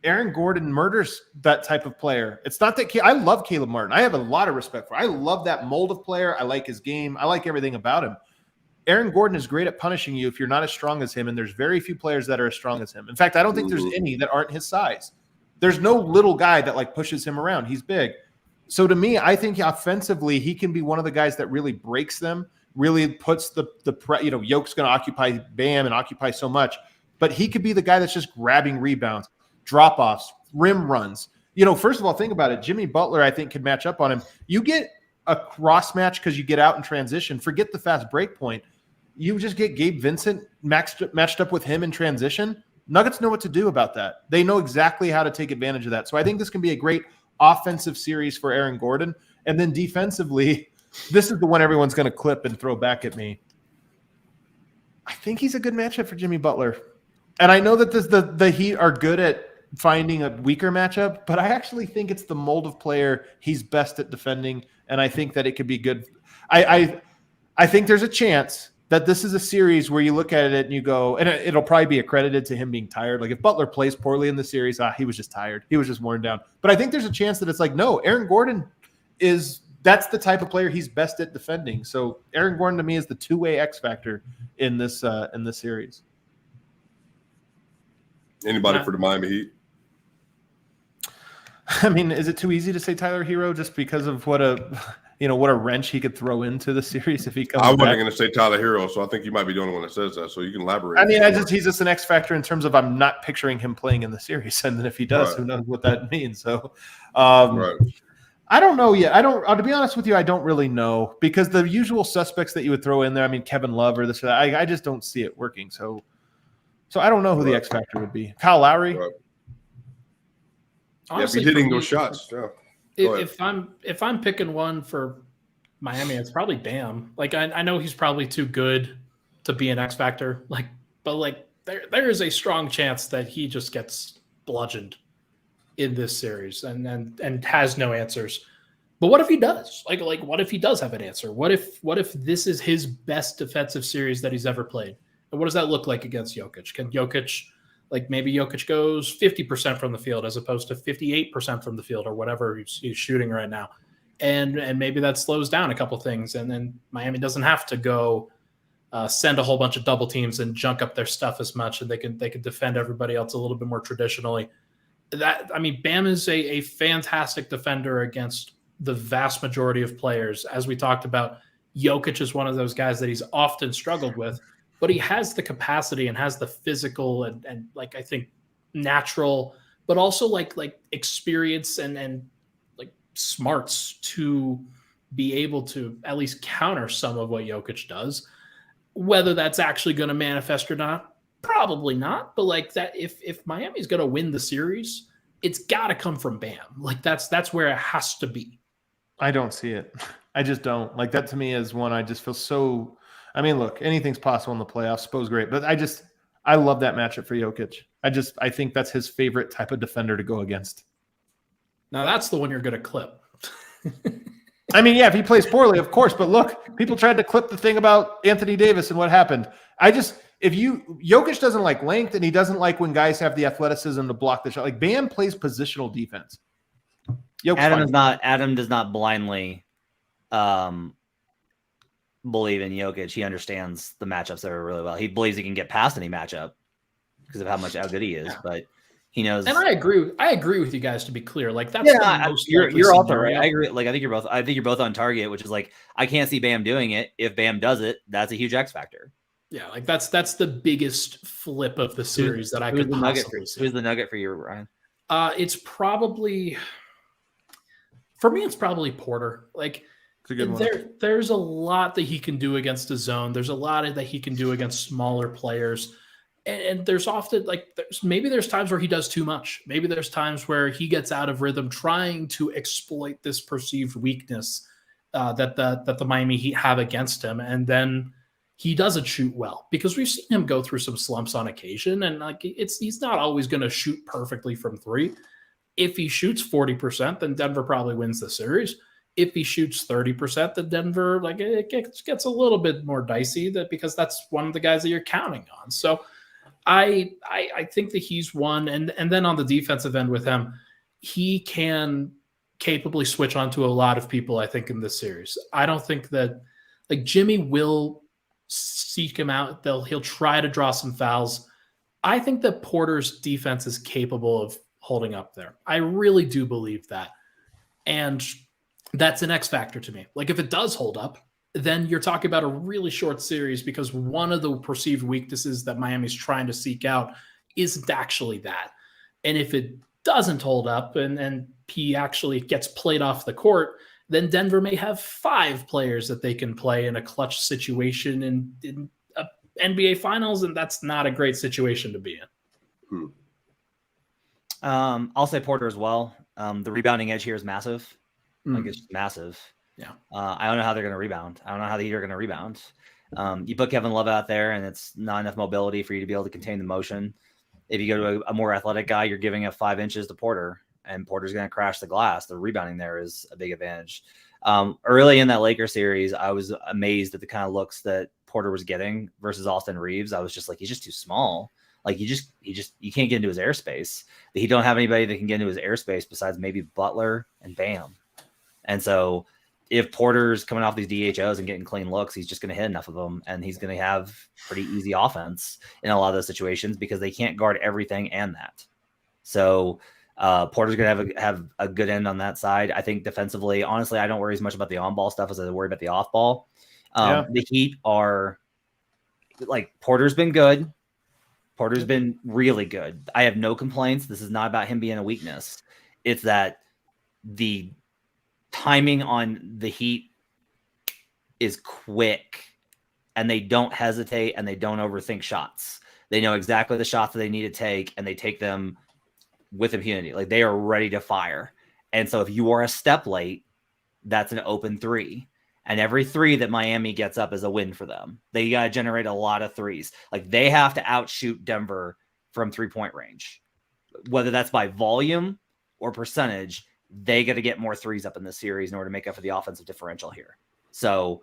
[SPEAKER 3] Aaron Gordon murders that type of player. It's not that I love Caleb Martin. I have a lot of respect for him. I love that mold of player. I like his game. I like everything about him. Aaron Gordon is great at punishing you if you're not as strong as him, and there's very few players that are as strong as him. In fact, I don't think there's any that aren't his size. There's no little guy that pushes him around. He's big. So to me, I think offensively, he can be one of the guys that really breaks them, really puts Yoke's going to occupy Bam and occupy so much, but he could be the guy that's just grabbing rebounds, drop-offs, rim runs. First of all, think about it. Jimmy Butler, I think, could match up on him. You get a cross match because you get out in transition. Forget the fast break point. You just get Gabe Vincent matched up with him in transition. Nuggets know what to do about that. They know exactly how to take advantage of that. So I think this can be a great offensive series for Aaron Gordon. And then defensively, this is the one everyone's going to clip and throw back at me. I think he's a good matchup for Jimmy Butler. And I know that the Heat are good at finding a weaker matchup, but I actually think it's the mold of player he's best at defending, and I think that it could be good. I think there's a chance that this is a series where you look at it and you go, and it'll probably be accredited to him being tired. Like if Butler plays poorly in the series, he was just tired. He was just worn down. But I think there's a chance that it's like, no, Aaron Gordon that's the type of player he's best at defending. So Aaron Gordon to me is the two-way X factor in this series.
[SPEAKER 1] Anybody for the Miami Heat?
[SPEAKER 3] I mean, is it too easy to say Tyler Hero just because of what a wrench he could throw into the series if he comes back?
[SPEAKER 1] I wasn't going to say Tyler Hero, so I think you might be the only one that says that. So you can elaborate.
[SPEAKER 3] I mean, he's just an X factor in terms of I'm not picturing him playing in the series, and then if he does, right, who knows what that means? So,
[SPEAKER 1] right.
[SPEAKER 3] I don't know yet. To be honest with you, I don't really know because the usual suspects that you would throw in there. I mean, Kevin Love or this or that. I just don't see it working. So I don't know who the X factor would be. Kyle Lowry.
[SPEAKER 1] Right.
[SPEAKER 4] Honestly,
[SPEAKER 1] if you're hitting those shots, yeah.
[SPEAKER 4] If I'm picking one for Miami, it's probably Bam. Like I know he's probably too good to be an X factor. But there is a strong chance that he just gets bludgeoned in this series and has no answers. But what if he does? Like what if he does have an answer? What if this is his best defensive series that he's ever played? And what does that look like against Jokic? Can Jokic, like maybe Jokic goes 50% from the field as opposed to 58% from the field or whatever he's shooting right now. And maybe that slows down a couple things. And then Miami doesn't have to go send a whole bunch of double teams and junk up their stuff as much, and they can defend everybody else a little bit more traditionally. Bam is a fantastic defender against the vast majority of players. As we talked about, Jokic is one of those guys that he's often struggled with, but he has the capacity and has the physical and like, I think, natural, but also like experience and like smarts to be able to at least counter some of what Jokic does. Whether that's actually going to manifest or not, probably not. But like that, if Miami's going to win the series, it's got to come from Bam. Like that's where it has to be.
[SPEAKER 3] I don't see it. I just don't. Like that to me is one I just feel so. I mean, look, anything's possible in the playoffs. Spo's great, but I love that matchup for Jokic. I think that's his favorite type of defender to go against. Now
[SPEAKER 4] that's the one you're going to clip.
[SPEAKER 3] I mean, yeah, if he plays poorly, of course. But look, people tried to clip the thing about Anthony Davis and what happened. Jokic doesn't like length, and he doesn't like when guys have the athleticism to block the shot. Like Bam plays positional defense.
[SPEAKER 2] Adam does not blindly believe in Jokic. He understands the matchups there really well. He believes he can get past any matchup because of how good he is, but he knows.
[SPEAKER 4] And I agree with you guys, to be clear. Like that's
[SPEAKER 2] you're also right. I agree. Like I think you're both on target, which is like I can't see Bam doing it. If Bam does it, that's a huge X factor.
[SPEAKER 4] Yeah, like that's the biggest flip of the series that I could possibly see.
[SPEAKER 2] Who's the nugget for you, Ryan?
[SPEAKER 4] It's probably for me. It's probably Porter. Like there's a lot that he can do against the zone. There's a lot that he can do against smaller players. And there's often there's times where he does too much. Maybe there's times where he gets out of rhythm trying to exploit this perceived weakness that the Miami Heat have against him, and then he doesn't shoot well because we've seen him go through some slumps on occasion, and like he's not always going to shoot perfectly from three. If he shoots 40%, then Denver probably wins the series. If he shoots 30%, then Denver it gets a little bit more dicey because that's one of the guys that you're counting on. So I think that he's one, and then on the defensive end with him, he can capably switch onto a lot of people. I think in this series, I don't think that like Jimmy will seek him out. He'll try to draw some fouls. I think that Porter's defense is capable of holding up there. I really do believe that, and that's an X factor to me. Like if it does hold up, then you're talking about a really short series because one of the perceived weaknesses that Miami's trying to seek out isn't actually that. And if it doesn't hold up and he actually gets played off the court, then Denver may have 5 players that they can play in a clutch situation in NBA Finals, and that's not a great situation to be in.
[SPEAKER 2] I'll say Porter as well. The rebounding edge here is massive. Like it's massive.
[SPEAKER 4] Yeah.
[SPEAKER 2] I don't know how they're going to rebound. I don't know how the Heat are going to rebound. You put Kevin Love out there, and it's not enough mobility for you to be able to contain the motion. If you go to a more athletic guy, you're giving up 5 inches to Porter, and Porter's going to crash the glass. The rebounding there is a big advantage. Early in that Lakers series, I was amazed at the kind of looks that Porter was getting versus Austin Reeves. I was just like, he's just too small. Like you can't get into his airspace. He don't have anybody that can get into his airspace besides maybe Butler and Bam. And so if Porter's coming off these DHOs and getting clean looks, he's just going to hit enough of them, and he's going to have pretty easy offense in a lot of those situations because they can't guard everything and that. So Porter's going to have a good end on that side. I think defensively, honestly, I don't worry as much about the on-ball stuff as I worry about the off-ball. The Heat are like Porter's been good. Porter's been really good. I have no complaints. This is not about him being a weakness. It's that the timing on the Heat is quick, and they don't hesitate and they don't overthink shots. They know exactly the shots that they need to take, and they take them with impunity. Like they are ready to fire. And so if you are a step late, that's an open 3. And every 3 that Miami gets up is a win for them. They got to generate a lot of 3s. Like they have to outshoot Denver from 3-point range, whether that's by volume or percentage. They got to get more 3s up in this series in order to make up for the offensive differential here. So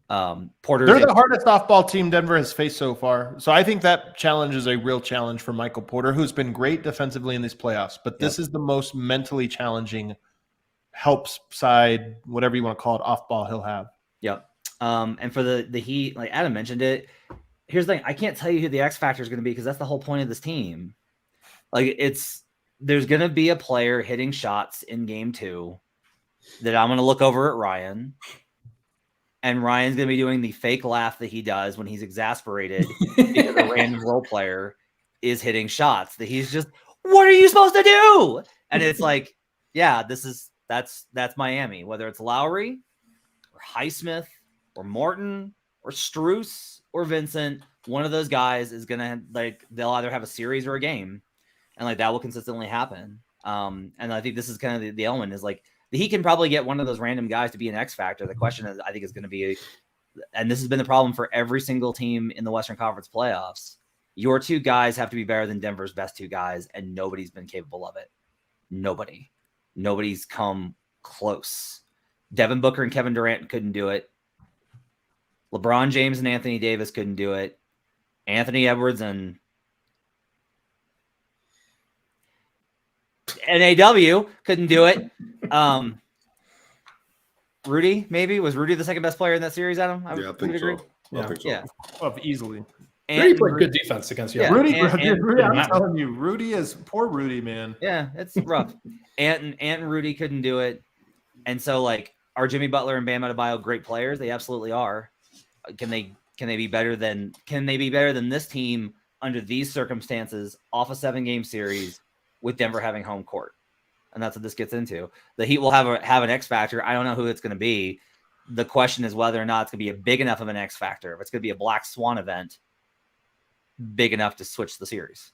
[SPEAKER 2] Porter's
[SPEAKER 3] They're the hardest off-ball team Denver has faced so far. So I think that challenge is a real challenge for Michael Porter, who's been great defensively in these playoffs. But this is the most mentally challenging helps side, whatever you want to call it, off-ball he'll have.
[SPEAKER 2] Yep. And for the Heat, like Adam mentioned it, here's the thing. I can't tell you who the X factor is going to be because that's the whole point of this team. Like there's going to be a player hitting shots in game 2 that I'm going to look over at Ryan. And Ryan's going to be doing the fake laugh that he does when he's exasperated because a random role player is hitting shots that he's just, what are you supposed to do? And it's like, yeah, that's Miami, whether it's Lowry or Highsmith or Morton or Strus or Vincent, one of those guys is going to they'll either have a series or a game. And like that will consistently happen. And I think this is kind of the element is like, he can probably get one of those random guys to be an X factor. The question is, I think is going to be, and this has been the problem for every single team in the Western Conference playoffs. Your 2 guys have to be better than Denver's best 2 guys, and nobody's been capable of it. Nobody's come close. Devin Booker and Kevin Durant couldn't do it. LeBron James and Anthony Davis couldn't do it. Anthony Edwards and NAW couldn't do it. Rudy, maybe was Rudy the second best player in that series, Adam?
[SPEAKER 1] I think so. I think so.
[SPEAKER 2] Yeah.
[SPEAKER 3] Easily.
[SPEAKER 4] Rudy played good defense against you.
[SPEAKER 3] Yeah. Rudy, I'm telling you, Rudy is poor Rudy, man.
[SPEAKER 2] Yeah, it's rough. Ant and Rudy couldn't do it. And so like are Jimmy Butler and Bam Adebayo great players? They absolutely are. Can they be better than this team under these circumstances off a 7-game series with Denver having home court? And that's what this gets into. The Heat will have an X factor. I don't know who it's going to be. The question is whether or not it's going to be a big enough of an X factor. If it's going to be a black swan event, big enough to switch the series.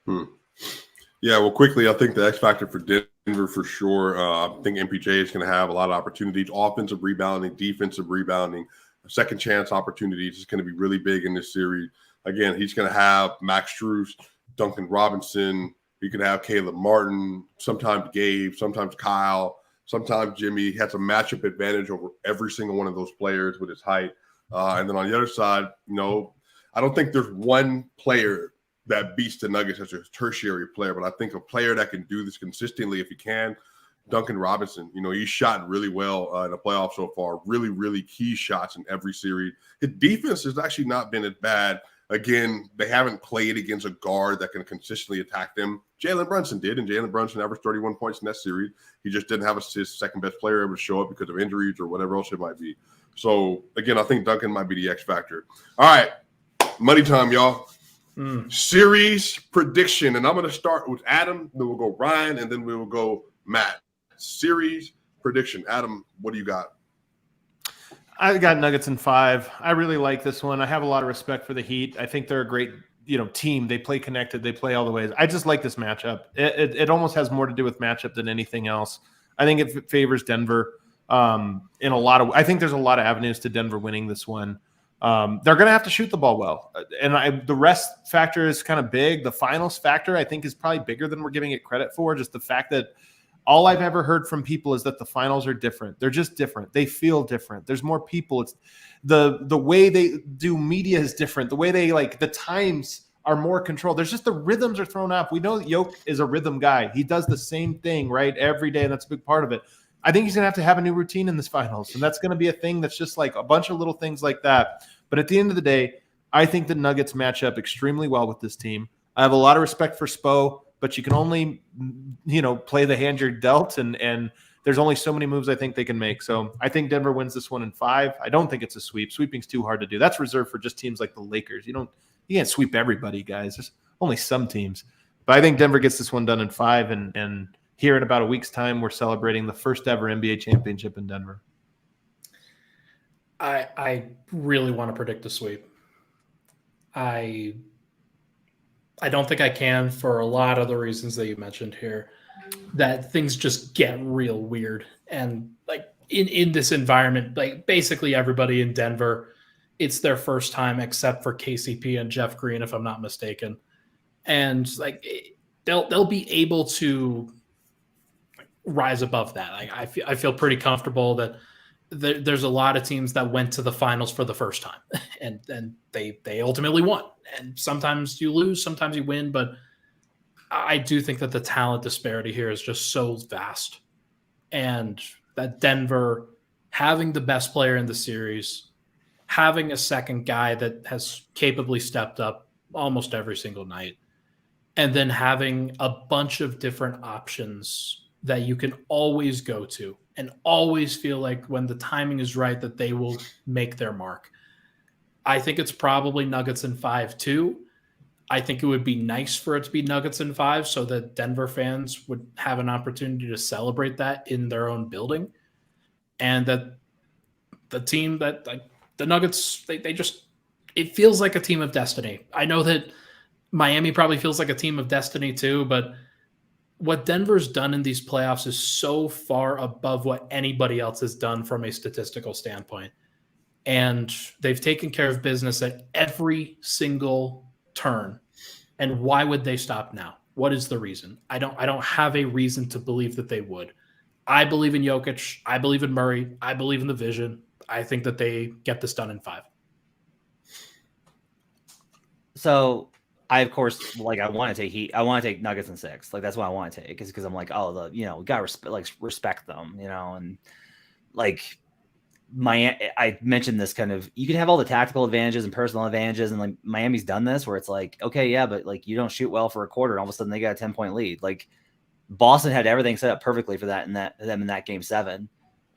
[SPEAKER 1] Yeah, well, quickly, I think the X factor for Denver for sure. I think MPJ is going to have a lot of opportunities, offensive rebounding, defensive rebounding, second chance opportunities. Is going to be really big in this series. Again, he's going to have Max Strus, Duncan Robinson. You can have Caleb Martin, sometimes Gabe, sometimes Kyle, sometimes Jimmy. He has a matchup advantage over every single one of those players with his height. And then on the other side, I don't think there's one player that beats the Nuggets as a tertiary player, but I think a player that can do this consistently if he can, Duncan Robinson. He's shot really well in the playoffs so far, really, really key shots in every series. His defense has actually not been as bad. Again, they haven't played against a guard that can consistently attack them. Jalen Brunson did, and Jalen Brunson averaged 31 points in that series. He just didn't have his second-best player able to show up because of injuries or whatever else it might be. So, again, I think Duncan might be the X factor. All right, money time, y'all. Series prediction, and I'm going to start with Adam, then we'll go Ryan, and then we will go Matt. Series prediction. Adam, what do you got?
[SPEAKER 3] I got Nuggets in 5. I really like this one. I have a lot of respect for the Heat. I think they're a great, team. They play connected. They play all the ways. I just like this matchup. It almost has more to do with matchup than anything else. I think it favors Denver in a lot of. I think there's a lot of avenues to Denver winning this one. They're going to have to shoot the ball well, and the rest factor is kind of big. The finals factor, I think, is probably bigger than we're giving it credit for. Just the fact that. All I've ever heard from people is that the finals are different. They're just different. They feel different. There's more people. It's the way they do media is different. The way they the times are more controlled. There's just the rhythms are thrown off. We know that Yoke is a rhythm guy. He does the same thing, right, every day, and that's a big part of it. I think he's going to have a new routine in this finals, and that's going to be a thing that's just like a bunch of little things like that. But at the end of the day, I think the Nuggets match up extremely well with this team. I have a lot of respect for Spo. But you can only, play the hand you're dealt, and there's only so many moves I think they can make. So I think Denver wins this one in 5. I don't think it's a sweep. Sweeping's too hard to do. That's reserved for just teams like the Lakers. You can't sweep everybody, guys. There's only some teams. But I think Denver gets this one done in 5, and here in about a week's time, we're celebrating the first ever NBA championship in Denver.
[SPEAKER 4] I really want to predict a sweep. I don't think I can for a lot of the reasons that you mentioned here, that things just get real weird. And in this environment, basically everybody in Denver, it's their first time except for KCP and Jeff Green, if I'm not mistaken. And they'll be able to rise above that. I feel pretty comfortable that there's a lot of teams that went to the finals for the first time, and they ultimately won. And sometimes you lose, sometimes you win, but I do think that the talent disparity here is just so vast, and that Denver having the best player in the series, having a second guy that has capably stepped up almost every single night, and then having a bunch of different options that you can always go to and always feel like when the timing is right that they will make their mark. I think it's probably Nuggets in 5 too. I think it would be nice for it to be Nuggets in 5 so that Denver fans would have an opportunity to celebrate that in their own building. And that the team that, like, the Nuggets, they just, it feels like a team of destiny. I know that Miami probably feels like a team of destiny too, but what Denver's done in these playoffs is so far above what anybody else has done from a statistical standpoint. And they've taken care of business at every single turn. And why would they stop now? What is the reason? I don't have a reason to believe that they would. I believe in Jokic. I believe in Murray. I believe in the vision. I think that they get this done in 5.
[SPEAKER 2] So I, of course, like, I want to take Heat. I want to take Nuggets in 6. Like, that's what I want to take, is because I'm like, oh, we gotta respect them, and like I mentioned this kind of, you can have all the tactical advantages and personal advantages, and like Miami's done this where it's like, okay, yeah, but like you don't shoot well for a quarter, and all of a sudden they got a 10-point lead. Like Boston had everything set up perfectly for that in that game 7,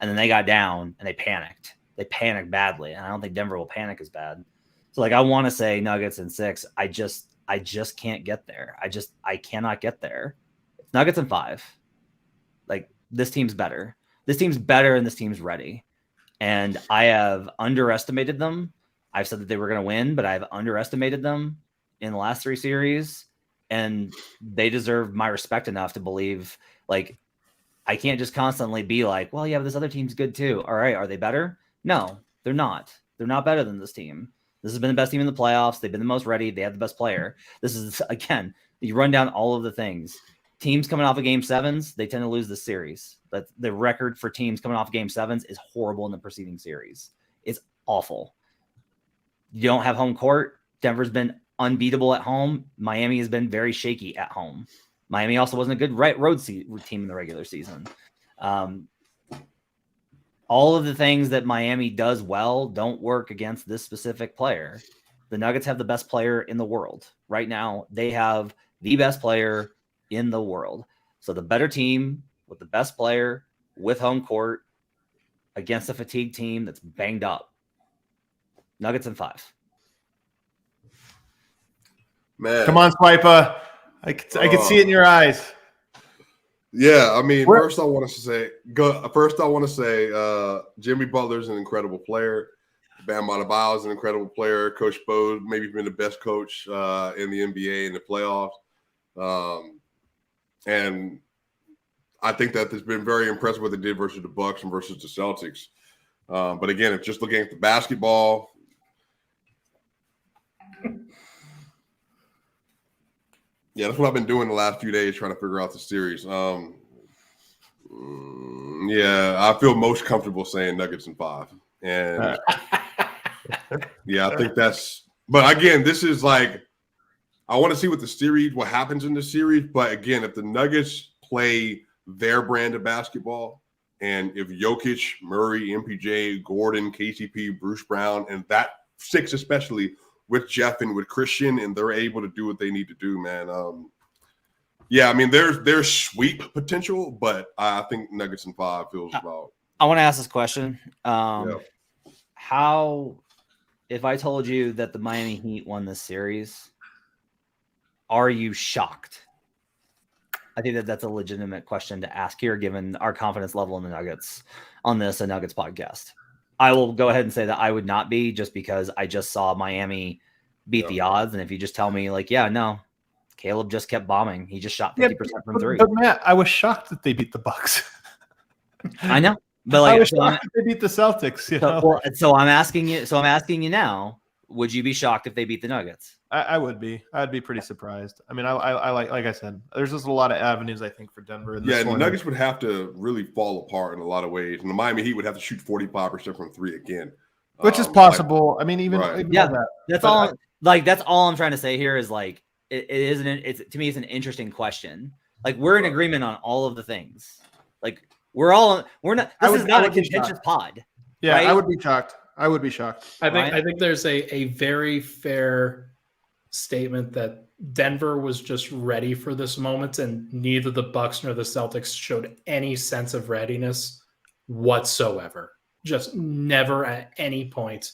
[SPEAKER 2] and then they got down and they panicked. They panicked badly, and I don't think Denver will panic as bad. So like I want to say Nuggets in 6. I just can't get there. I cannot get there. It's Nuggets in 5. Like, this team's better. This team's better, and this team's ready. And I have underestimated them. I've said that they were going to win, but I've underestimated them in the last 3 series. And they deserve my respect enough to believe, like, I can't just constantly be like, well, yeah, but this other team's good too. All right, are they better? No, they're not. They're not better than this team. This has been the best team in the playoffs. They've been the most ready. They have the best player. This is, again, you run down all of the things. Teams coming off of game 7s, they tend to lose this series. But the record for teams coming off of game 7s is horrible in the preceding series. It's awful. You don't have home court. Denver's been unbeatable at home. Miami has been very shaky at home. Miami also wasn't a good road team in the regular season. All of the things that Miami does well don't work against this specific player. The Nuggets have the best player in the world. Right now, they have the best player in the world. So the better team with the best player with home court against a fatigued team that's banged up. Nuggets in 5.
[SPEAKER 1] Man.
[SPEAKER 3] Come on, Swipa. I can see it in your eyes.
[SPEAKER 1] Yeah, I mean, first I want to say Jimmy Butler's an incredible player. Bam Adebayo is an incredible player. Coach Bo maybe been the best coach in the NBA in the playoffs. And I think that has been very impressive what they did versus the Bucks and versus the Celtics. But again, if just looking at the basketball, yeah, that's what I've been doing the last few days, trying to figure out the series. Yeah, I feel most comfortable saying Nuggets in 5. And yeah, I think that's – but again, this is like – I want to see what happens in the series. But again, if the Nuggets play their brand of basketball, and if Jokic, Murray, MPJ, Gordon, KCP, Bruce Brown, and that 6 especially – with Jeff and with Christian, and they're able to do what they need to do, man. Yeah, I mean, there's sweep potential, but I think Nuggets in 5 feels about.
[SPEAKER 2] I want to ask this question.
[SPEAKER 1] Yeah.
[SPEAKER 2] How, if I told you that the Miami Heat won this series, are you shocked? I think that's a legitimate question to ask here, given our confidence level in the Nuggets on this Nuggets podcast. I will go ahead and say that I would not be, just because I just saw Miami beat the odds. And if you just tell me, like, yeah, no, Caleb just kept bombing. He just shot 50% from 3.
[SPEAKER 3] But Matt, I was shocked that they beat the Bucks.
[SPEAKER 2] I know, but like,
[SPEAKER 3] I was shocked that they beat the Celtics. You know?
[SPEAKER 2] So I'm asking you now, would you be shocked if they beat the Nuggets?
[SPEAKER 3] I would be. I'd be pretty surprised. I mean, I like I said, there's just a lot of avenues I think for Denver. In this
[SPEAKER 1] Yeah, the
[SPEAKER 3] one.
[SPEAKER 1] Nuggets would have to really fall apart in a lot of ways, and the Miami Heat would have to shoot 45% from three again,
[SPEAKER 3] which is possible. I mean, even
[SPEAKER 1] right.
[SPEAKER 2] That's all. That's all I'm trying to say here is like it isn't. It's to me, it's an interesting question. Like we're in agreement on all of the things. Like we're not. This is not a contentious pod.
[SPEAKER 3] Yeah,
[SPEAKER 2] right?
[SPEAKER 3] I would be shocked.
[SPEAKER 4] I think there's a very fair statement that Denver was just ready for this moment, and neither the Bucks nor the Celtics showed any sense of readiness whatsoever. Just never at any point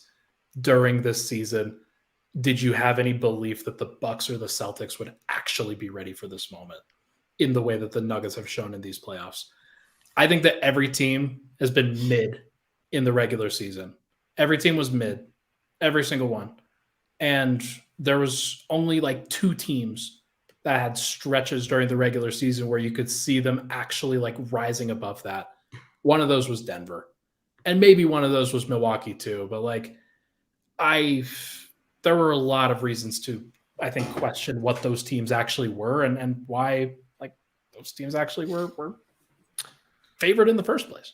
[SPEAKER 4] during this season did you have any belief that the Bucks or the Celtics would actually be ready for this moment in the way that the Nuggets have shown in these playoffs. I think that every team has been mid in the regular season. Every team was mid, every single one. And there was only like 2 teams that had stretches during the regular season where you could see them actually like rising above that. One of those was Denver. And maybe one of those was Milwaukee too. But like there were a lot of reasons to, I think, question what those teams actually were and why like those teams actually were favored in the first place.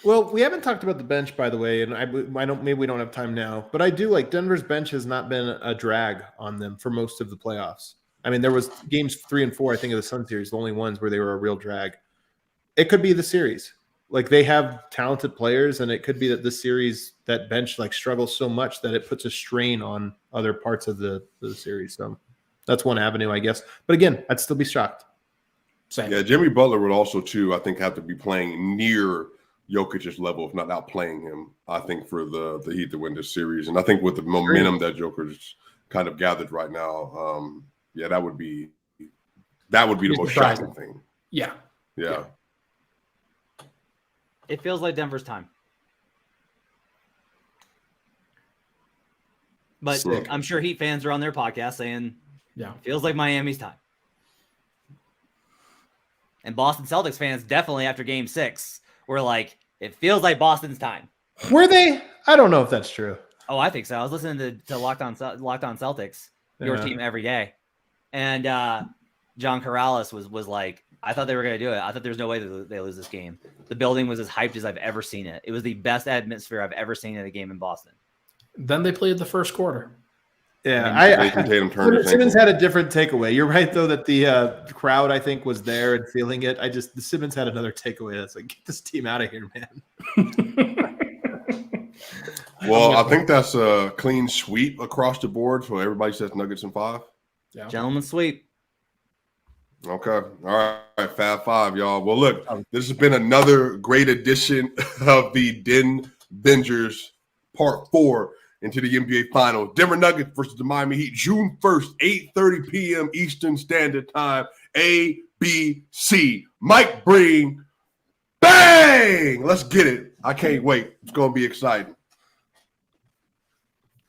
[SPEAKER 3] Well, we haven't talked about the bench, by the way, and I don't. Maybe we don't have time now, but I do like Denver's bench has not been a drag on them for most of the playoffs. I mean, there was games 3 and 4, I think, of the Sun series, the only ones where they were a real drag. It could be the series. Like they have talented players, and it could be that this series, that bench like struggles so much that it puts a strain on other parts of the series. So that's one avenue, I guess. But again, I'd still be shocked.
[SPEAKER 4] Same.
[SPEAKER 1] Yeah, Jimmy Butler would also too, I think, have to be playing near Jokic's level, if not outplaying him, I think, for the Heat to win this series. And I think with the momentum that Joker's kind of gathered right now, that would be the most shocking thing.
[SPEAKER 4] Yeah.
[SPEAKER 2] It feels like Denver's time. But
[SPEAKER 1] Sick.
[SPEAKER 2] I'm sure Heat fans are on their podcast saying,
[SPEAKER 4] yeah,
[SPEAKER 2] feels like Miami's time. And Boston Celtics fans definitely after game 6 were like, it feels like Boston's time.
[SPEAKER 3] Were they? I don't know if that's true.
[SPEAKER 2] Oh, I think so. I was listening to Locked On Celtics, your team every day. And John Corrales was like, I thought they were going to do it. I thought there was no way that they lose this game. The building was as hyped as I've ever seen it. It was the best atmosphere I've ever seen in a game in Boston.
[SPEAKER 4] Then they played the first quarter.
[SPEAKER 3] Yeah, Simmons had a different takeaway. You're right, though, that the crowd, I think, was there and feeling it. The Simmons had another takeaway that's like, get this team out of here, man.
[SPEAKER 1] Well, I think that's a clean sweep across the board. So everybody says Nuggets in 5.
[SPEAKER 4] Yeah.
[SPEAKER 2] Gentlemen sweep.
[SPEAKER 1] Okay. All right. Fab 5, y'all. Well, look, this has been another great edition of the Denvengers Part 4 into the NBA Finals. Denver Nuggets versus the Miami Heat, June 1st, 8:30 p.m. Eastern Standard Time, ABC. Mike Breen, bang! Let's get it. I can't wait. It's going to be exciting.